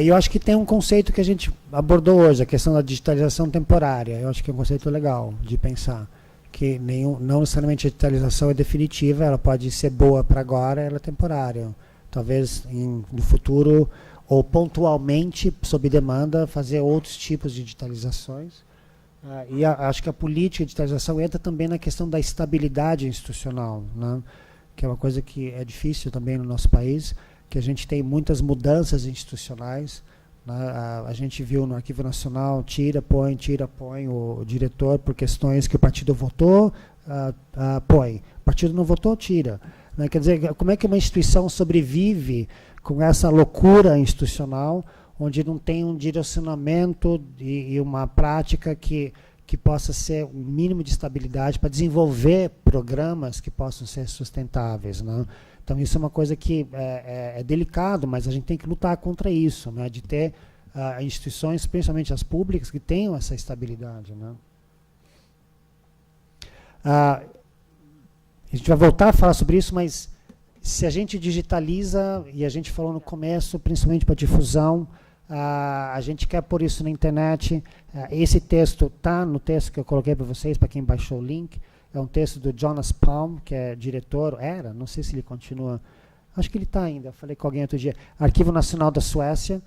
Eu acho que tem um conceito que a gente abordou hoje, a questão da digitalização temporária. Eu acho que é um conceito legal de pensar, que não necessariamente a digitalização é definitiva, ela pode ser boa para agora, ela é temporária. Talvez no futuro, ou pontualmente, sob demanda, fazer outros tipos de digitalizações. E acho que a política de digitalização entra também na questão da estabilidade institucional, né? Que é uma coisa que é difícil também no nosso país, que a gente tem muitas mudanças institucionais, né? A gente viu no Arquivo Nacional, tira, põe o diretor por questões que o partido votou, põe. O partido não votou, tira. Né? Quer dizer, como é que uma instituição sobrevive com essa loucura institucional, onde não tem um direcionamento e uma prática que possa ser um mínimo de estabilidade para desenvolver programas que possam ser sustentáveis, né? Então, isso é uma coisa que é delicado, mas a gente tem que lutar contra isso, né? De ter instituições, principalmente as públicas, que tenham essa estabilidade, né? A gente vai voltar a falar sobre isso, mas se a gente digitaliza, e a gente falou no começo, principalmente para difusão, a gente quer pôr isso na internet. Esse texto está no texto que eu coloquei para vocês, para quem baixou o link. É um texto do Jonas Palm, que é diretor, não sei se ele continua, acho que ele está ainda, falei com alguém outro dia, Arquivo Nacional da Suécia,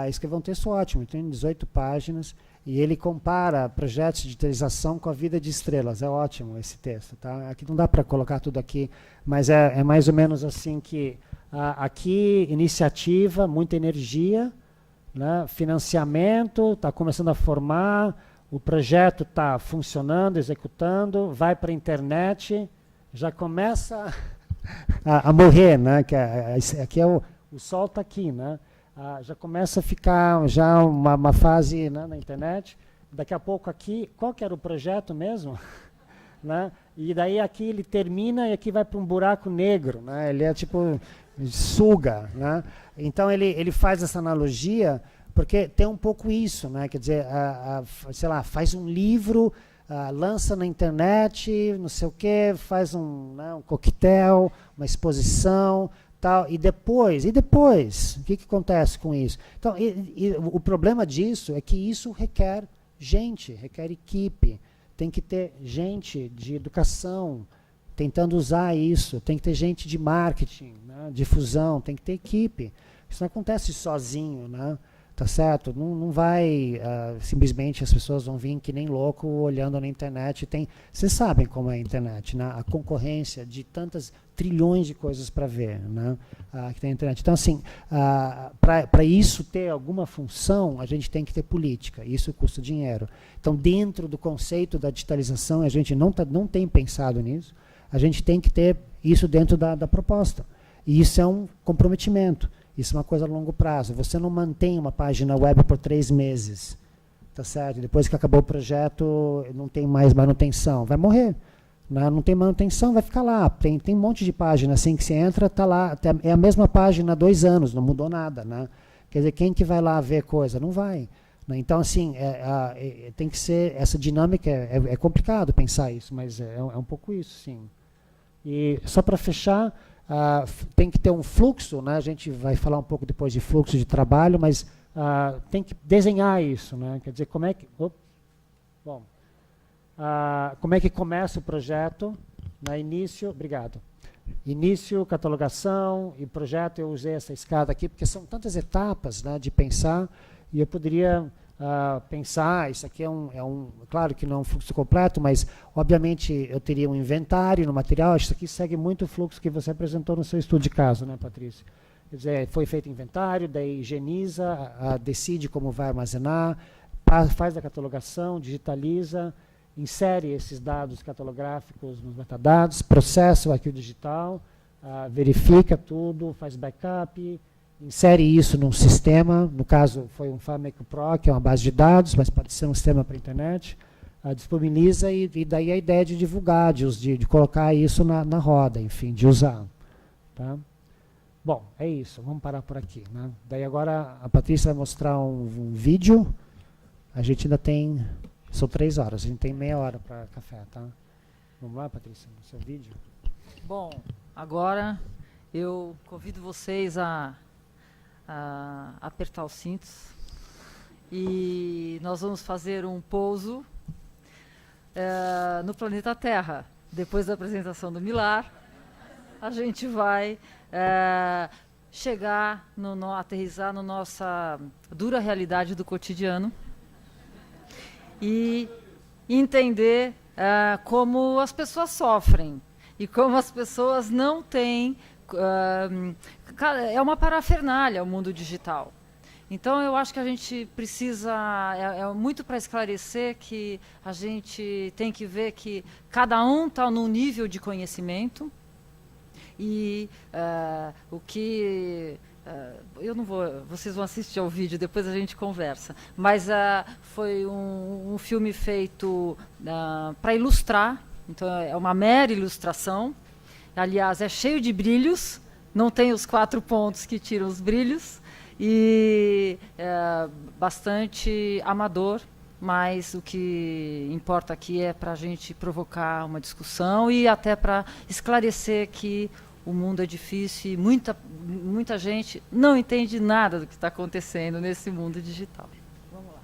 escreveu um texto ótimo, tem 18 páginas, e ele compara projetos de digitalização com a vida de estrelas. É ótimo esse texto. Tá? Aqui não dá para colocar tudo aqui, mas é mais ou menos assim que aqui, iniciativa, muita energia, né, financiamento, está começando a formar, o projeto está funcionando, executando, vai para a internet, já começa a morrer, né, que aqui o sol está aqui, né, já começa a ficar já uma fase, né, na internet, daqui a pouco aqui, qual que era o projeto mesmo? Né, e daí aqui ele termina e aqui vai para um buraco negro, né, ele é tipo, suga, né, então ele faz essa analogia, porque tem um pouco isso, né? Quer dizer, sei lá, faz um livro, lança na internet, não sei o quê, faz um coquetel, uma exposição, tal, e depois, o que acontece com isso? Então, o problema disso é que isso requer gente, requer equipe, tem que ter gente de educação tentando usar isso, tem que ter gente de marketing, né? Difusão, tem que ter equipe. Isso não acontece sozinho, né? Tá certo? Não vai, simplesmente as pessoas vão vir que nem louco olhando na internet. Vocês sabem como é a internet, né? A concorrência de tantas trilhões de coisas para ver, né? Que tem na internet. Então, assim, para isso ter alguma função, a gente tem que ter política. Isso custa dinheiro. Então, dentro do conceito da digitalização, a gente não tem pensado nisso. A gente tem que ter isso dentro da proposta. E isso é um comprometimento. Isso é uma coisa a longo prazo. Você não mantém uma página web por 3 meses. Tá certo? Depois que acabou o projeto, não tem mais manutenção. Vai morrer. Não tem manutenção, vai ficar lá. Tem um monte de página assim que você entra, está lá. É a mesma página há 2 anos, não mudou nada. Né? Quer dizer, quem que vai lá ver coisa? Não vai. Né? Então, assim, tem que ser... Essa dinâmica é complicado pensar isso, mas é um pouco isso, sim. E só para fechar... tem que ter um fluxo, né? A gente vai falar um pouco depois de fluxo de trabalho, mas tem que desenhar isso, né? Quer dizer, como é que começa o projeto, né? Início, catalogação e projeto. Eu usei essa escada aqui porque são tantas etapas, né, de pensar, e eu poderia pensar, isso aqui claro que não é um fluxo completo, mas obviamente eu teria um inventário no material. Isso aqui segue muito o fluxo que você apresentou no seu estudo de caso, né, Patrícia? Quer dizer, foi feito inventário, daí higieniza, decide como vai armazenar, faz a catalogação, digitaliza, insere esses dados catalográficos nos metadados, processa o arquivo digital, verifica tudo, faz backup, insere isso num sistema. No caso foi um FileMaker Pro, que é uma base de dados, mas pode ser um sistema para a internet, disponibiliza, e daí a ideia de divulgar, de colocar isso na roda, enfim, de usar. Tá? Bom, é isso, vamos parar por aqui. Né? Daí agora a Patrícia vai mostrar um vídeo. A gente ainda tem, são 3 horas, a gente tem meia hora para café. Tá? Vamos lá, Patrícia, no seu vídeo. Bom, agora eu convido vocês a apertar os cintos e nós vamos fazer um pouso no planeta Terra. Depois da apresentação do Millar, a gente vai aterrissar na nossa dura realidade do cotidiano e entender como as pessoas sofrem e como as pessoas não têm... é uma parafernália o mundo digital. Então eu acho que a gente precisa, muito para esclarecer que a gente tem que ver que cada um está num nível de conhecimento e o que... eu não vou, vocês vão assistir ao vídeo, depois a gente conversa, mas foi um filme feito para ilustrar, então é uma mera ilustração. Aliás, é cheio de brilhos, não tem os 4 pontos que tiram os brilhos, e bastante amador, mas o que importa aqui é para a gente provocar uma discussão e até para esclarecer que o mundo é difícil e muita gente não entende nada do que está acontecendo nesse mundo digital. Vamos lá.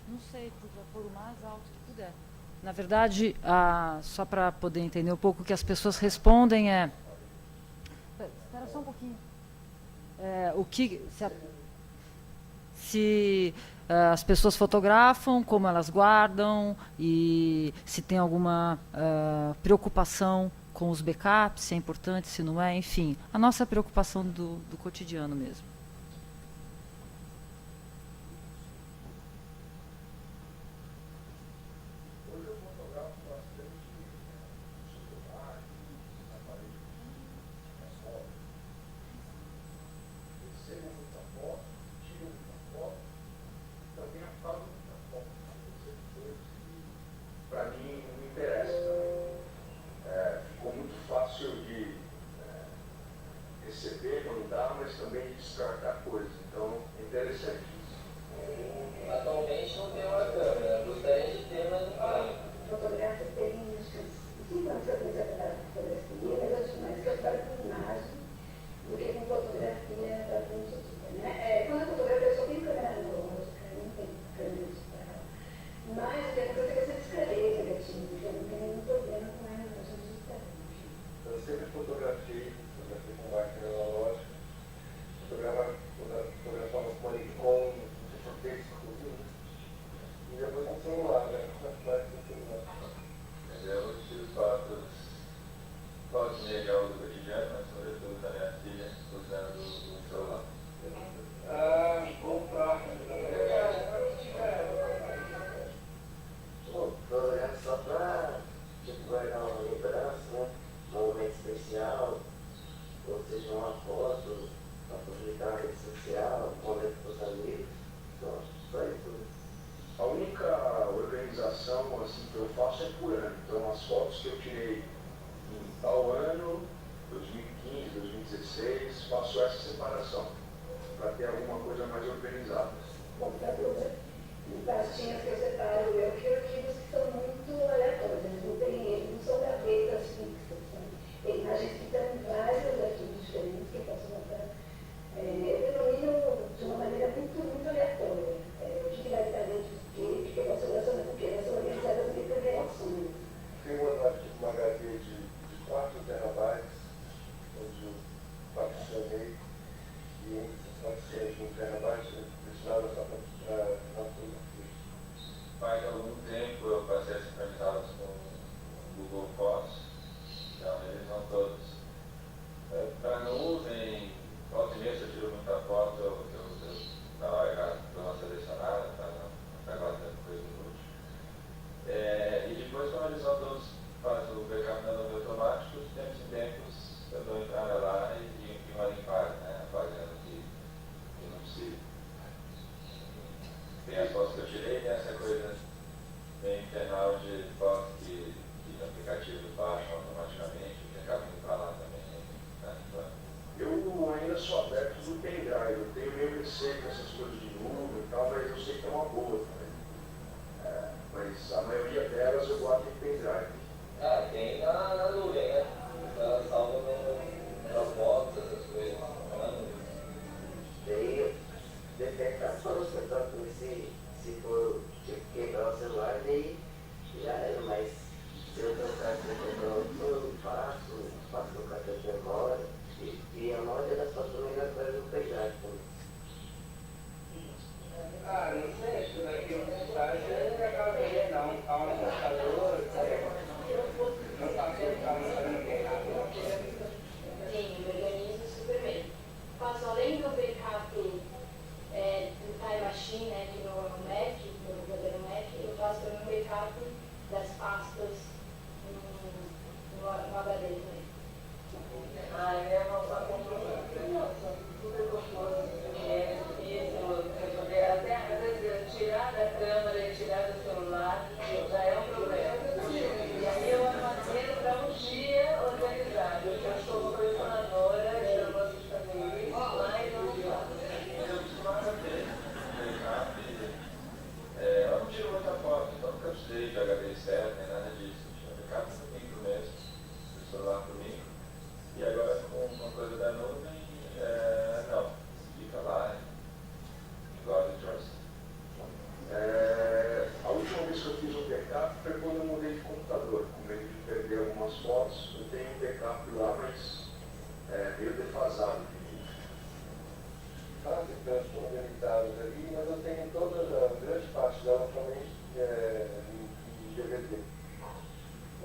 Não sei, por o mais alto que puder. Na verdade, só para poder entender um pouco, o que as pessoas respondem é... Espera só um pouquinho. Se as pessoas fotografam, como elas guardam, e se tem alguma preocupação com os backups, se é importante, se não é, enfim. A nossa preocupação do cotidiano mesmo.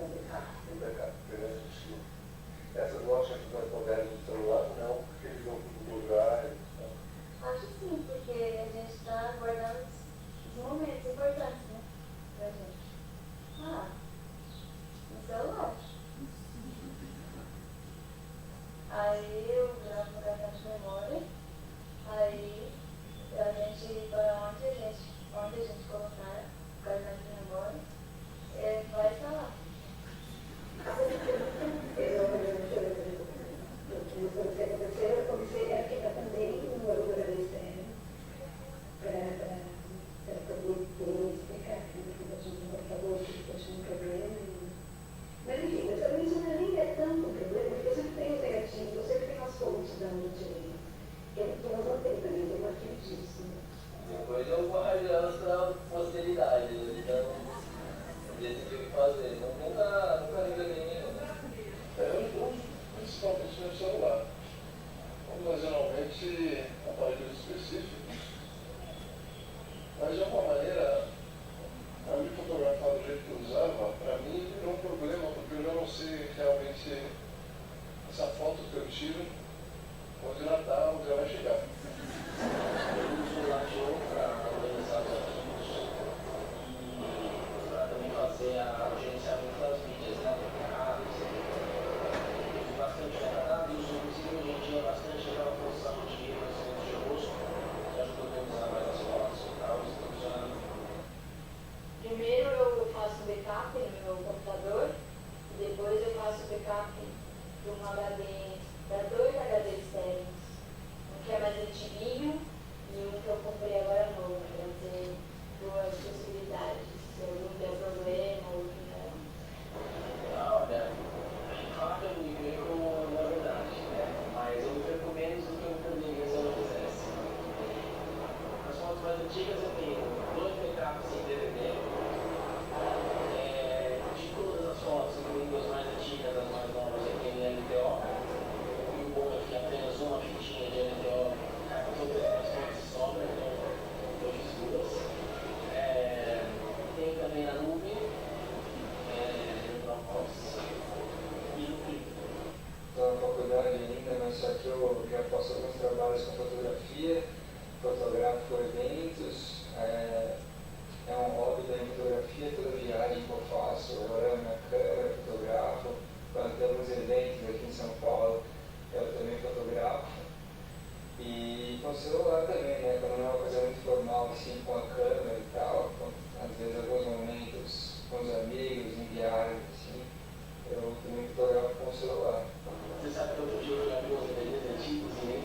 Um backup grande, sim. Essas lojas que nós modernas do celular, não, porque eles vão para o lugar. Acho sim, porque a gente está guardando os momentos importantes, né? Pra gente. No celular. Aí eu gravo no cartão de memória, aí a gente, para onde a gente colocar o cartão de memória, vai estar lá. Eu comecei a ficar também no laboratório externo para poder explicar que a gente não falou, que tinha um problema. Mas enfim, isso nem é tanto um problema, porque você tem os negativos, você tem as fontes da onde que nós não temos também, tem uma disso. Depois eu vou arranjando para posteridade, então decidi o que fazer. Nunca revelei nenhum. Eu uso principalmente no celular. Ocasionalmente aparelhos específicos. Mas de alguma maneira, a me fotografar do jeito que eu usava, para mim virou um problema, porque eu já não sei realmente essa foto que eu tiro, onde ela está, onde ela vai chegar. Eu uso o Lightroom para organizar os arquivos e para também fazer o gerenciamento das mídias, né? Eu uso bastante metadados, inclusive hoje em dia bastante aquela função de reconhecimento de rosto, que ajuda a organizar mais as fotos e tal, isso está funcionando. Primeiro eu faço backup no meu computador, e depois eu faço backup de um HD, para 2 HDs externos. Um que é mais antiguinho e um que eu comprei agora novo, para ter 2 possibilidades, se algum der problema ou que não. Olha, fato eu me perco na verdade, né? Mas eu me perco menos do que eu me perderia se eu não fizesse. As fotos mais antigas eu tenho 2 backups em DVD. De todas as fotos, incluindo as mais antigas, as mais novas, eu tenho em LTO. E o bom é que apenas uma fitinha de LTO, todas as fotos sobram, então eu fiz 2. Tenho também na nuvem, no Dropbox e no Clip. Estou na faculdade ainda, mas só que eu já faço alguns trabalhos com fotografia, fotografo eventos, é um hobby da fotografia, toda viagem que eu faço, eu levo minha câmera, fotografo. Quando tem alguns eventos aqui em São Paulo, eu também fotografo. E com o celular também, né? Quando não é uma coisa muito formal, assim, com a câmera e tal, às vezes alguns momentos com os amigos, em viagens, assim, eu também fotografo com o celular. Você sabe que outro dia eu já vi uns DVDs antigos e nem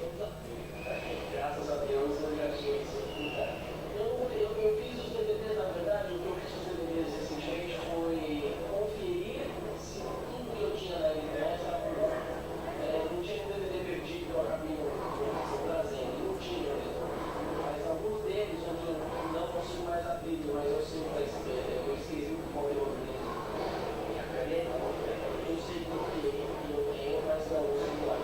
graças a Deus eu já tinha isso. Eu fiz os DVDs, na verdade, o que eu fiz os DVDs recentemente foi conferir se tudo que eu tinha na internet era bom. Não tinha um DVD perdido que eu acabei trazendo, não tinha mesmo. Mas alguns deles, onde eu não consigo mais abrir, mas eu sei para eu esqueci o conteúdo dele. E a caneta, eu sei porque eu tenho, mas não uso celular.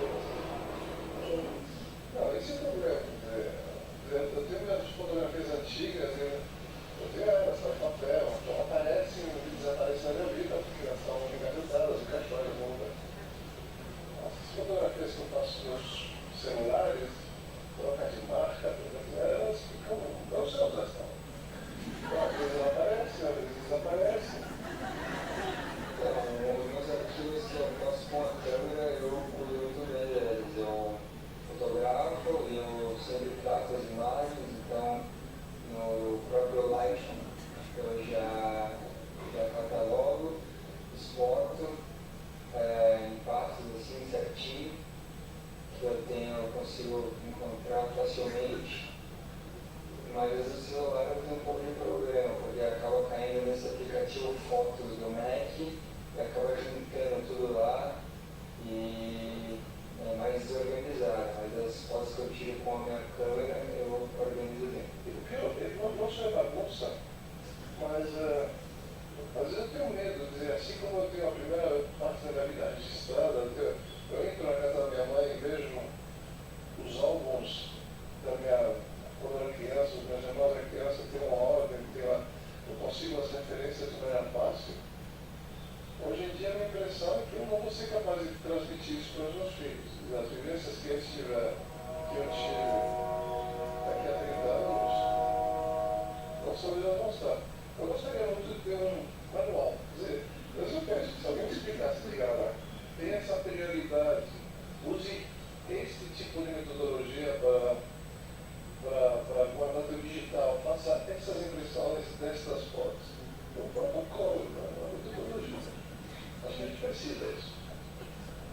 precisa isso.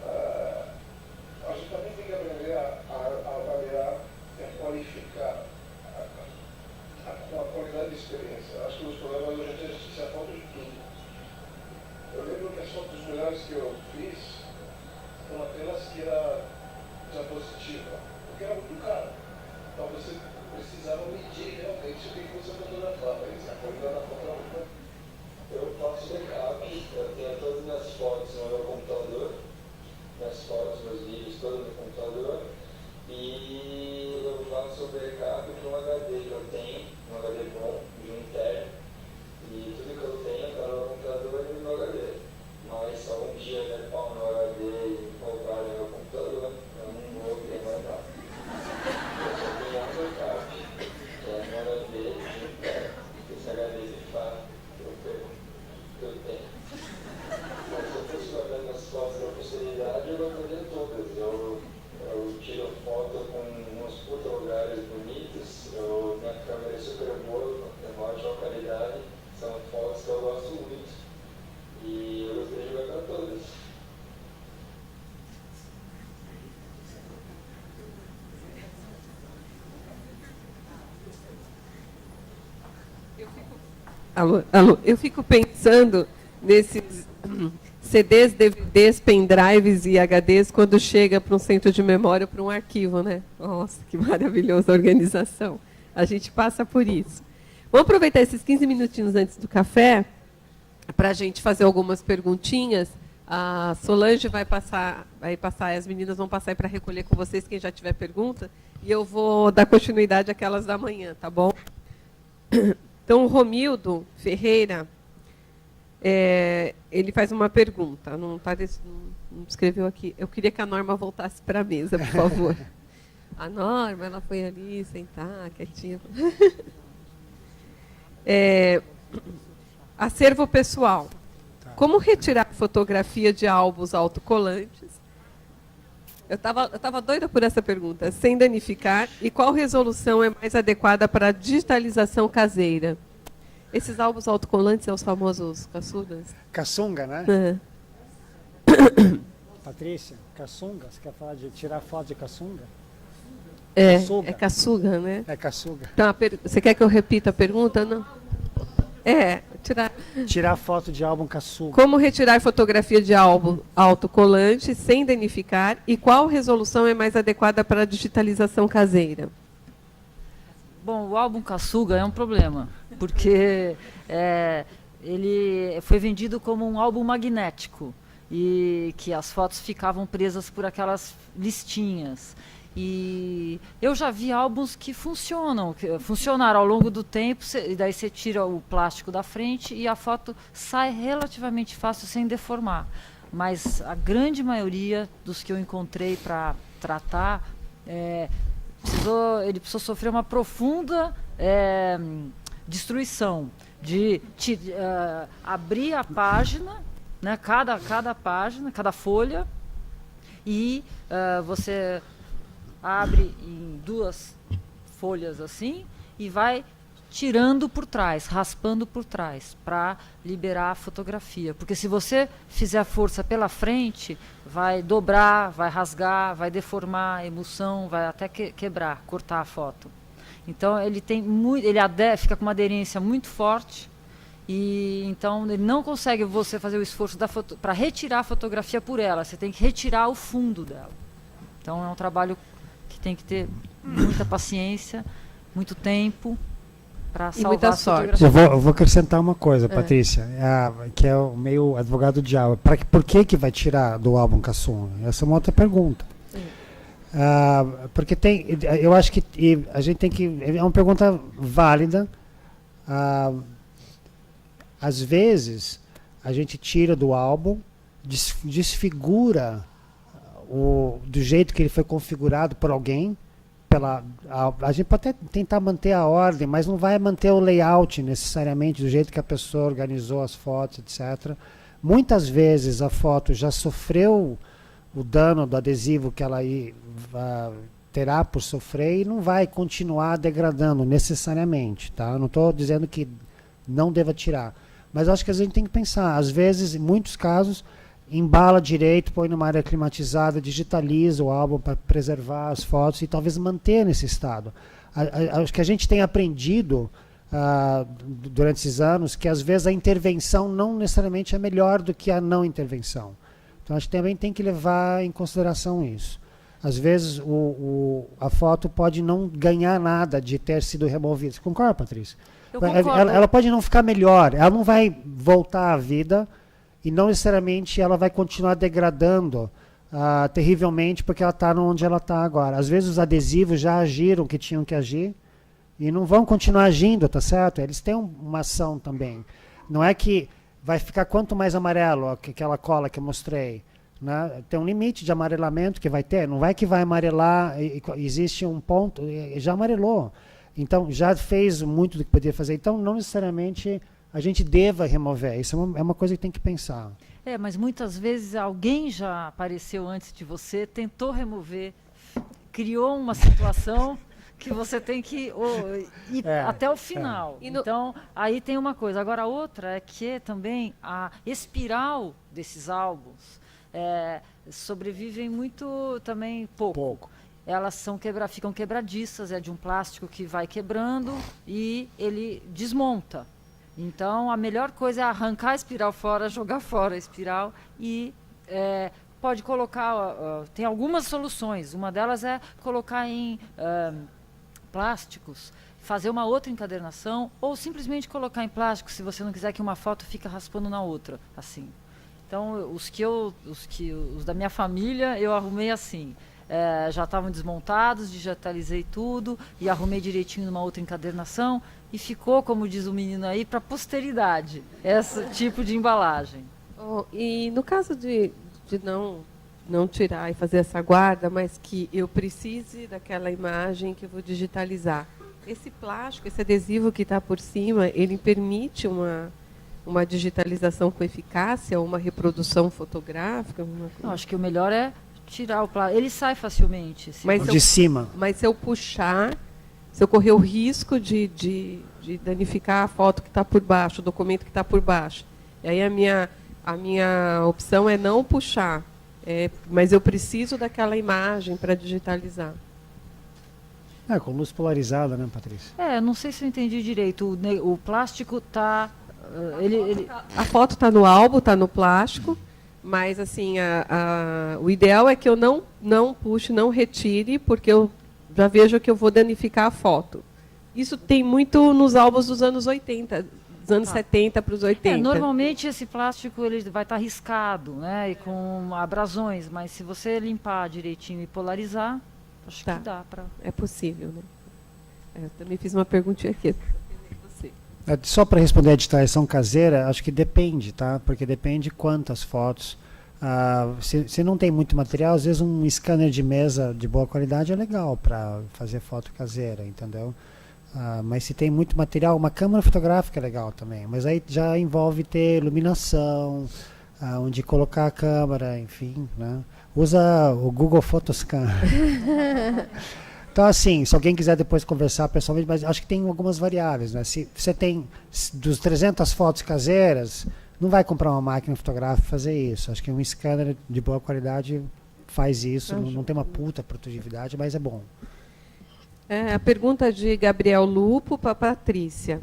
A gente também tem que aprender a avaliar e a qualificar com a qualidade de experiência. Acho que os programas hoje em dia a gente se aponta de tudo. Eu lembro que as fotos melhores que eu fiz foram aquelas que era diapositiva, porque era muito caro. Então você precisava medir realmente o que você fotografava. A qualidade da foto era muito. Eu faço backup, eu tenho todas as minhas fotos no meu computador, minhas fotos, meus vídeos, todos no meu computador, e eu faço backup para um HD que eu tenho, um HD bom, de 1 TB, e tudo que eu tenho está no meu computador e no meu HD. Mas se algum dia der pau no HD e roubar no meu computador, eu não vou querer mais nada. Eu só tenho um backup, que é no HD de 1 TB, esse HD de fato eu tenho. Mas se eu fosse guardar minhas fotos da posteridade, eu guardaria todas. Eu tiro foto com uns puta lugares bonitos, minha câmera é super boa, tem uma ótima qualidade, são fotos que eu gosto muito. E eu gostaria de guardar todas. Alô, eu fico pensando nesses CDs, DVDs, pendrives e HDs quando chega para um centro de memória, para um arquivo, né? Nossa, que maravilhosa organização. A gente passa por isso. Vamos aproveitar esses 15 minutinhos antes do café para a gente fazer algumas perguntinhas. A Solange vai passar, as meninas vão passar para recolher com vocês quem já tiver pergunta, e eu vou dar continuidade àquelas da manhã, tá bom? Então, o Romildo Ferreira, ele faz uma pergunta, não escreveu aqui. Eu queria que a Norma voltasse para a mesa, por favor. A Norma, ela foi ali sentar, quietinha. Acervo pessoal. Como retirar fotografia de álbuns autocolantes? Eu estava doida por essa pergunta. Sem danificar. E qual resolução é mais adequada para a digitalização caseira? Esses álbuns autocolantes são os famosos caçugas? Caçunga, né? Patrícia, caçunga? Você quer falar de tirar foto de caçunga? Caçuga. É caçuga, né? É caçuga. Então, você quer que eu repita a pergunta? Não? Tirar foto de álbum caçuga. Como retirar fotografia de álbum autocolante sem danificar e qual resolução é mais adequada para a digitalização caseira? Bom, o álbum caçuga é um problema, porque ele foi vendido como um álbum magnético e que as fotos ficavam presas por aquelas listinhas. E eu já vi álbuns que funcionaram ao longo do tempo, e daí você tira o plástico da frente e a foto sai relativamente fácil, sem deformar. Mas a grande maioria dos que eu encontrei para tratar, ele precisou sofrer uma profunda destruição, de abrir a página, né, cada página, cada folha, e você abre em 2 folhas assim e vai tirando por trás, raspando por trás, para liberar a fotografia. Porque se você fizer força pela frente, vai dobrar, vai rasgar, vai deformar a emulsão, vai até quebrar, cortar a foto. Então ele fica com uma aderência muito forte, e então ele não consegue você fazer o esforço para retirar a fotografia por ela, você tem que retirar o fundo dela. Então é um trabalho que tem que ter muita paciência, muito tempo para salvar muita a sorte. fotografia. Eu vou acrescentar uma coisa, Patrícia, que é o meio advogado do diabo. Por que vai tirar do álbum caçunga? Essa é uma outra pergunta. Porque eu acho que a gente tem que... É uma pergunta válida. Às vezes, a gente tira do álbum, desfigura do jeito que ele foi configurado por alguém. A gente pode até tentar manter a ordem, mas não vai manter o layout necessariamente do jeito que a pessoa organizou as fotos, etc. Muitas vezes a foto já sofreu o dano do adesivo que ela terá por sofrer e não vai continuar degradando necessariamente. Tá? Eu não estou dizendo que não deva tirar, mas acho que a gente tem que pensar. Às vezes, em muitos casos, embala direito, põe numa área climatizada, digitaliza o álbum para preservar as fotos e talvez manter nesse estado. Acho que a gente tem aprendido durante esses anos que às vezes a intervenção não necessariamente é melhor do que a não intervenção. Então acho que também tem que levar em consideração isso. Às vezes a foto pode não ganhar nada de ter sido removida. Você concorda, Patrícia? Eu concordo. Ela pode não ficar melhor, ela não vai voltar à vida e não necessariamente ela vai continuar degradando terrivelmente porque ela está onde ela está agora. Às vezes os adesivos já agiram o que tinham que agir e não vão continuar agindo, tá certo? Eles têm uma ação também. Não é que vai ficar quanto mais amarelo, aquela cola que eu mostrei, né? Tem um limite de amarelamento que vai ter, não vai que vai amarelar, existe um ponto, já amarelou. Então, já fez muito do que podia fazer. Então, não necessariamente a gente deva remover. Isso é uma coisa que tem que pensar. Mas muitas vezes alguém já apareceu antes de você, tentou remover, criou uma situação que você tem que ir até o final. Então, aí tem uma coisa. Agora, a outra é que também a espiral desses álbuns sobrevivem muito também pouco. Elas ficam quebradiças, é de um plástico que vai quebrando e ele desmonta. Então, a melhor coisa é arrancar a espiral fora, jogar fora a espiral e pode colocar... tem algumas soluções. Uma delas é colocar em plásticos, fazer uma outra encadernação ou simplesmente colocar em plástico, se você não quiser que uma foto fique raspando na outra, assim. Então, os da minha família, eu arrumei assim. Já estavam desmontados, digitalizei tudo e arrumei direitinho numa outra encadernação e ficou, como diz o menino aí, para a posteridade, esse tipo de embalagem. E no caso de não tirar e fazer essa guarda, mas que eu precise daquela imagem que eu vou digitalizar, esse plástico, esse adesivo que está por cima, ele permite uma digitalização com eficácia, uma reprodução fotográfica? Não, acho que o melhor é tirar o plástico. Ele sai facilmente. De cima. Mas se eu puxar, se eu correr o risco de danificar a foto que está por baixo, o documento que está por baixo, e aí a minha opção é não puxar, mas eu preciso daquela imagem para digitalizar. Com luz polarizada, né, Patrícia? Não sei se eu entendi direito. O plástico está... A foto está no álbum, está no plástico, mas assim, o ideal é que eu não puxe, não retire, porque eu já vejo que eu vou danificar a foto. Isso tem muito nos álbuns dos anos 80, dos anos 70 para os 80. Normalmente esse plástico ele vai estar riscado, né, e com abrasões, mas se você limpar direitinho e polarizar, acho que dá para... É possível, né? Eu também fiz uma perguntinha aqui. Só para responder a digitalização caseira, acho que depende, tá? Porque depende quantas fotos. Se não tem muito material, às vezes um scanner de mesa de boa qualidade é legal para fazer foto caseira, entendeu? Mas se tem muito material, uma câmera fotográfica é legal também. Mas aí já envolve ter iluminação, onde colocar a câmera, enfim, né? Usa o Google Photoscan. Então, assim, se alguém quiser depois conversar pessoalmente, mas acho que tem algumas variáveis, né? Se você tem dos 300 fotos caseiras, não vai comprar uma máquina fotográfica e fazer isso. Acho que um scanner de boa qualidade faz isso, não tem uma puta produtividade, mas é bom. A pergunta de Gabriel Lupo para Patrícia.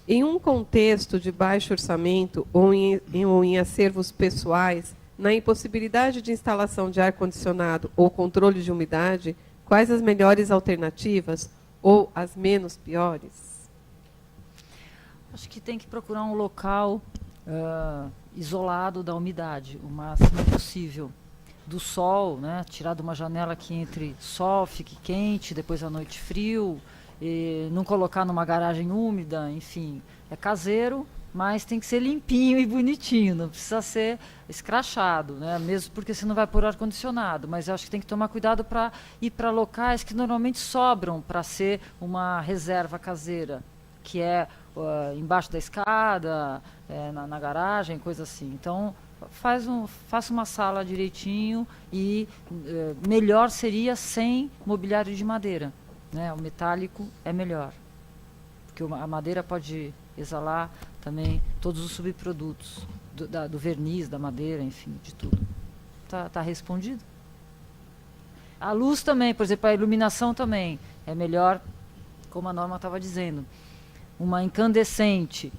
Em um contexto de baixo orçamento ou em acervos pessoais, na impossibilidade de instalação de ar-condicionado ou controle de umidade, quais as melhores alternativas ou as menos piores? Acho que tem que procurar um local isolado da umidade, o máximo possível. Do sol, né? Tirar de uma janela que entre sol, fique quente, depois à noite frio, e não colocar numa garagem úmida, enfim. É caseiro, mas tem que ser limpinho e bonitinho, não precisa ser escrachado, né? Mesmo porque você não vai pôr ar-condicionado, mas eu acho que tem que tomar cuidado para ir para locais que normalmente sobram para ser uma reserva caseira, que é embaixo da escada, na garagem, coisa assim. Então, faça uma sala direitinho e melhor seria sem mobiliário de madeira, né? O metálico é melhor, porque a madeira pode exalar também todos os subprodutos. do verniz, da madeira, enfim, de tudo. Tá respondido. A luz também, por exemplo, a iluminação também é melhor, como a Norma estava dizendo. Uma incandescente,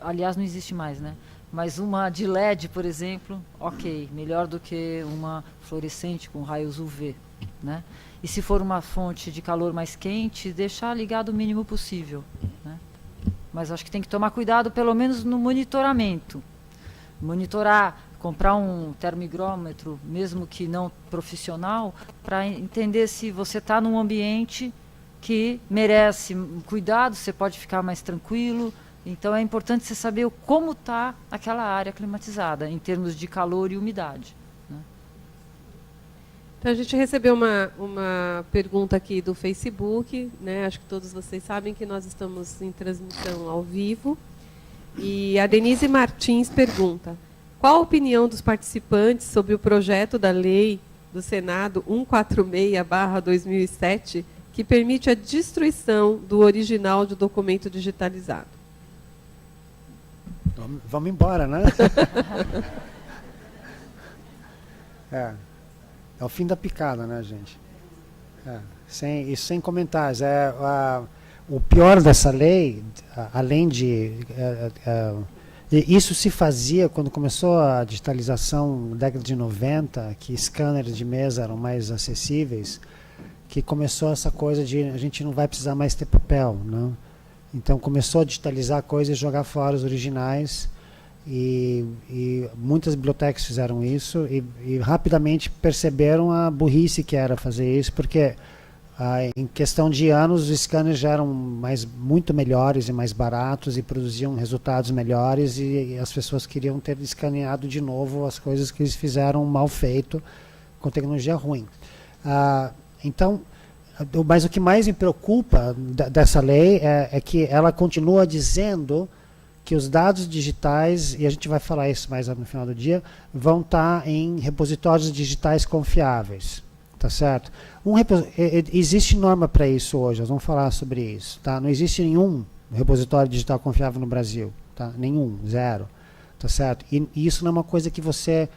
aliás, não existe mais, né? Mas uma de LED, por exemplo, ok, melhor do que uma fluorescente com raios UV, né? E se for uma fonte de calor mais quente, deixar ligado o mínimo possível, né? Mas acho que tem que tomar cuidado, pelo menos no monitoramento. Monitorar, comprar um termohigrômetro, mesmo que não profissional, para entender se você está num ambiente que merece cuidado, você pode ficar mais tranquilo. Então é importante você saber como está aquela área climatizada, em termos de calor e umidade, né? Então, a gente recebeu uma pergunta aqui do Facebook, né? Acho que todos vocês sabem que nós estamos em transmissão ao vivo. E a Denise Martins pergunta: qual a opinião dos participantes sobre o projeto da lei do Senado 146/2007, que permite a destruição do original de documento digitalizado? Vamos embora, né? É o fim da picada, né, gente? Sem comentários. O pior dessa lei, além de... isso se fazia quando começou a digitalização na década de 90, que scanners de mesa eram mais acessíveis, que começou essa coisa de a gente não vai precisar mais ter papel, né? Então começou a digitalizar coisas e jogar fora os originais, e muitas bibliotecas fizeram isso e rapidamente perceberam a burrice que era fazer isso, porque em questão de anos os scanners já eram muito melhores e mais baratos e produziam resultados melhores, e as pessoas queriam ter escaneado de novo as coisas que eles fizeram mal feito com tecnologia ruim. Então, mas o que mais me preocupa dessa lei é que ela continua dizendo que os dados digitais, e a gente vai falar isso mais no final do dia, vão estar em repositórios digitais confiáveis. Tá certo? Existe norma para isso hoje, nós vamos falar sobre isso. Tá? Não existe nenhum repositório digital confiável no Brasil. Tá? Nenhum, zero. Tá certo? E isso não é uma coisa que você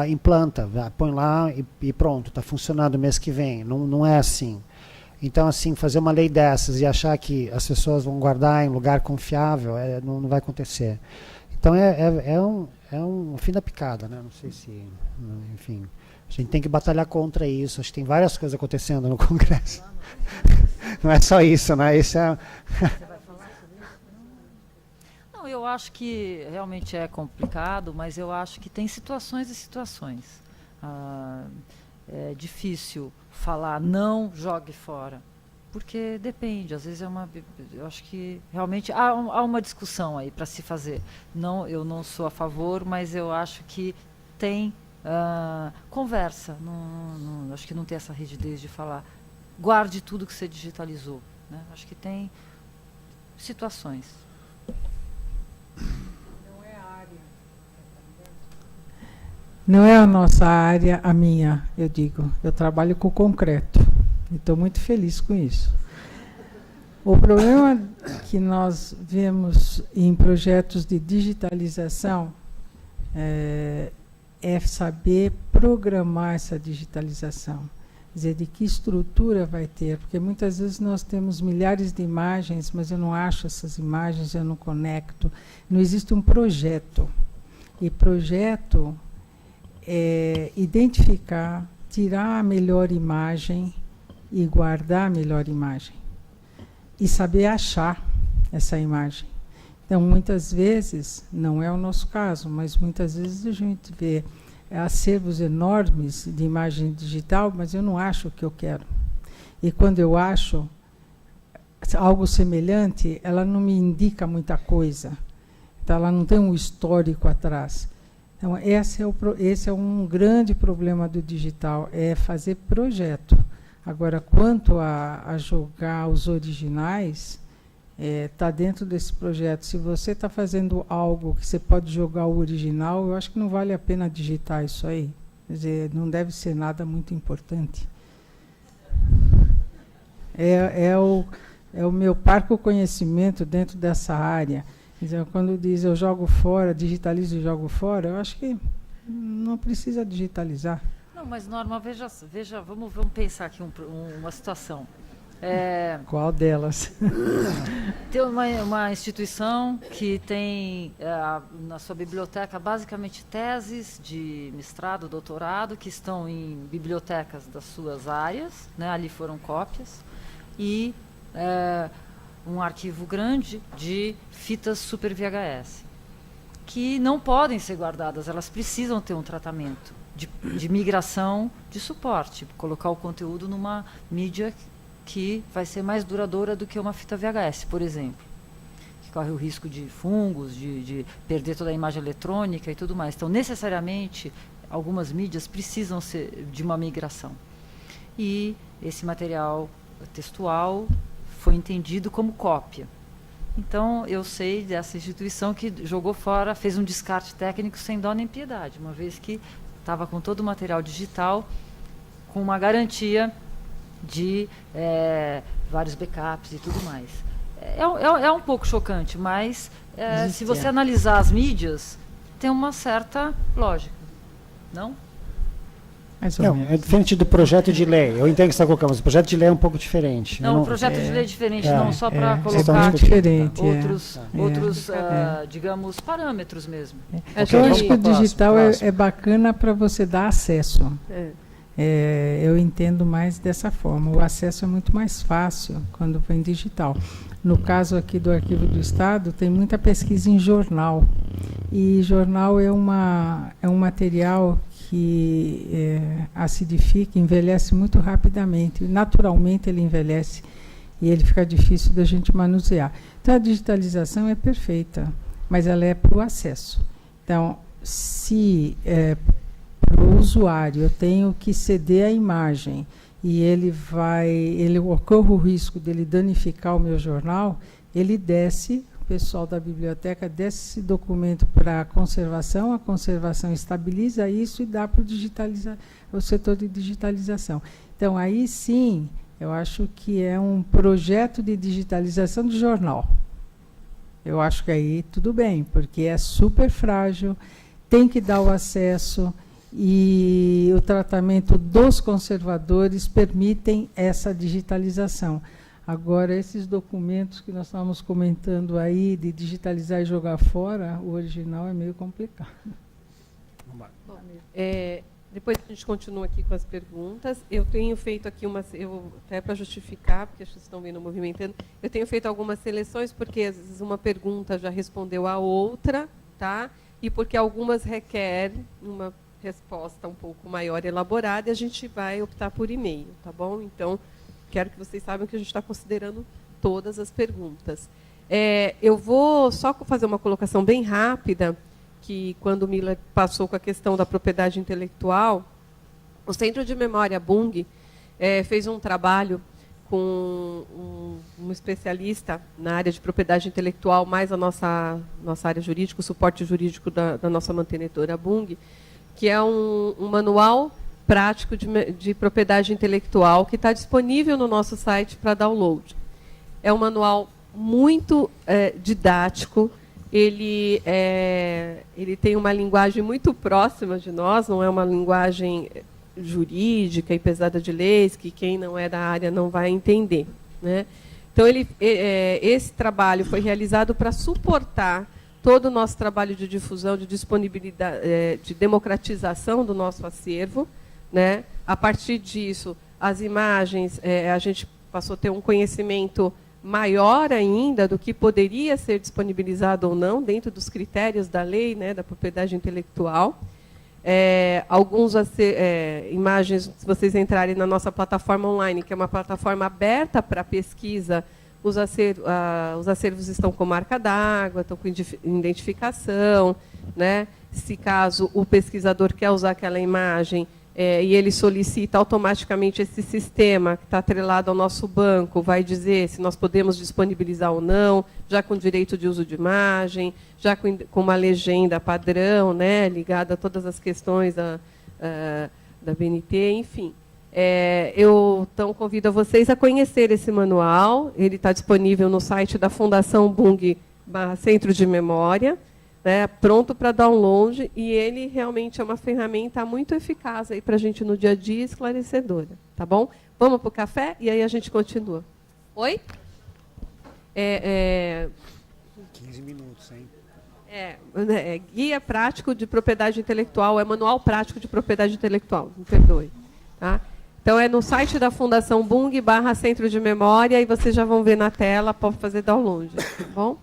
implanta, põe lá e pronto, está funcionando mês que vem. Não é assim. Então, assim, fazer uma lei dessas e achar que as pessoas vão guardar em lugar confiável, não vai acontecer. Então, é um fim da picada, né? Não sei se... Enfim, a gente tem que batalhar contra isso. Acho que tem várias coisas acontecendo no Congresso. Não é só isso, né? Isso é... Não, eu acho que realmente é complicado, mas eu acho que tem situações e situações. É difícil falar não jogue fora, porque depende, às vezes eu acho que realmente há uma discussão aí para se fazer. Não, eu não sou a favor, mas eu acho que tem conversa. Acho que não tem essa rigidez de falar guarde tudo que você digitalizou, né? Acho que tem situações. Não é a nossa área, a minha, eu digo. Eu trabalho com concreto. E estou muito feliz com isso. O problema que nós vemos em projetos de digitalização é saber programar essa digitalização. Quer dizer, de que estrutura vai ter. Porque muitas vezes nós temos milhares de imagens, mas eu não acho essas imagens, eu não conecto. Não existe um projeto. E projeto... identificar, tirar a melhor imagem e guardar a melhor imagem. E saber achar essa imagem. Então, muitas vezes, não é o nosso caso, mas muitas vezes a gente vê acervos enormes de imagem digital, mas eu não acho o que eu quero. E quando eu acho algo semelhante, ela não me indica muita coisa. Então, ela não tem um histórico atrás. Então, esse é um grande problema do digital, é fazer projeto. Agora, quanto a jogar os originais, está dentro desse projeto. Se você está fazendo algo que você pode jogar o original, eu acho que não vale a pena digitar isso aí. Quer dizer, não deve ser nada muito importante. É o meu parco conhecimento dentro dessa área. Quer dizer, quando diz eu jogo fora, digitalizo e jogo fora, eu acho que não precisa digitalizar. Não, mas Norma, veja, vamos pensar aqui uma situação. Qual delas? Tem uma instituição que tem na sua biblioteca basicamente teses de mestrado, doutorado, que estão em bibliotecas das suas áreas, né, ali foram cópias, e um arquivo grande de fitas Super VHS, que não podem ser guardadas, elas precisam ter um tratamento de migração de suporte, colocar o conteúdo numa mídia que vai ser mais duradoura do que uma fita VHS, por exemplo, que corre o risco de fungos, de perder toda a imagem eletrônica e tudo mais. Então, necessariamente, algumas mídias precisam ser de uma migração. E esse material textual foi entendido como cópia. Então, eu sei dessa instituição que jogou fora, fez um descarte técnico sem dó nem piedade, uma vez que estava com todo o material digital, com uma garantia de vários backups e tudo mais. É um pouco chocante, mas se você analisar as mídias, tem uma certa lógica, não? Não, é diferente do projeto de lei. Eu entendo que você está colocando, mas o projeto de lei é um pouco diferente. Não, o projeto de lei é diferente, não só para é colocar diferente, outros digamos, parâmetros mesmo. Eu acho que o digital é bacana para você dar acesso. Eu entendo mais dessa forma. O acesso é muito mais fácil quando vem digital. No caso aqui do Arquivo do Estado, tem muita pesquisa em jornal. E jornal é um material que acidifica, envelhece muito rapidamente. Naturalmente ele envelhece e ele fica difícil da gente manusear. Então a digitalização é perfeita, mas ela é para o acesso. Então, se para o usuário eu tenho que ceder a imagem e ele ocorre o risco dele danificar o meu jornal, ele desce, o pessoal da biblioteca desce esse documento para a conservação estabiliza isso e dá para o setor de digitalização. Então, aí sim, eu acho que é um projeto de digitalização de jornal. Eu acho que aí tudo bem, porque é super frágil, tem que dar o acesso, e o tratamento dos conservadores permitem essa digitalização. Agora, esses documentos que nós estávamos comentando aí, de digitalizar e jogar fora, o original é meio complicado. Depois a gente continua aqui com as perguntas. Eu tenho feito aqui até para justificar, porque vocês estão vendo movimentando, eu tenho feito algumas seleções, porque às vezes uma pergunta já respondeu a outra, tá? E porque algumas requerem uma resposta um pouco maior e elaborada, e a gente vai optar por e-mail, tá bom? Então, quero que vocês saibam que a gente está considerando todas as perguntas. Eu vou só fazer uma colocação bem rápida, que quando o Mila passou com a questão da propriedade intelectual, o Centro de Memória Bung fez um trabalho com um especialista na área de propriedade intelectual, mais a nossa área jurídica, o suporte jurídico da nossa mantenedora Bung, que é um manual prático de propriedade intelectual que está disponível no nosso site para download. É um manual muito didático, ele tem uma linguagem muito próxima de nós, não é uma linguagem jurídica e pesada de leis, que quem não é da área não vai entender, né? Então, esse trabalho foi realizado para suportar todo o nosso trabalho de difusão, de disponibilidade, de democratização do nosso acervo, né? A partir disso, as imagens, a gente passou a ter um conhecimento maior ainda do que poderia ser disponibilizado ou não, dentro dos critérios da lei, né, da propriedade intelectual. Imagens, se vocês entrarem na nossa plataforma online, que é uma plataforma aberta para pesquisa, os acervos estão com marca d'água, estão com identificação, né? Se caso o pesquisador quer usar aquela imagem e ele solicita automaticamente esse sistema que está atrelado ao nosso banco, vai dizer se nós podemos disponibilizar ou não, já com direito de uso de imagem, já com uma legenda padrão, né, ligada a todas as questões da BNT, enfim. Eu então convido a vocês a conhecer esse manual. Ele está disponível no site da Fundação Bung Centro de Memória, né, pronto para download, e ele realmente é uma ferramenta muito eficaz para a gente no dia a dia, esclarecedora. Tá bom? Vamos para o café e aí a gente continua. Oi? 15 minutos, hein? Guia prático de propriedade intelectual, manual prático de propriedade intelectual, me perdoe. Tá? Então, é no site da Fundação Bung /Centro de Memória, e vocês já vão ver na tela, pode fazer download. Tá bom?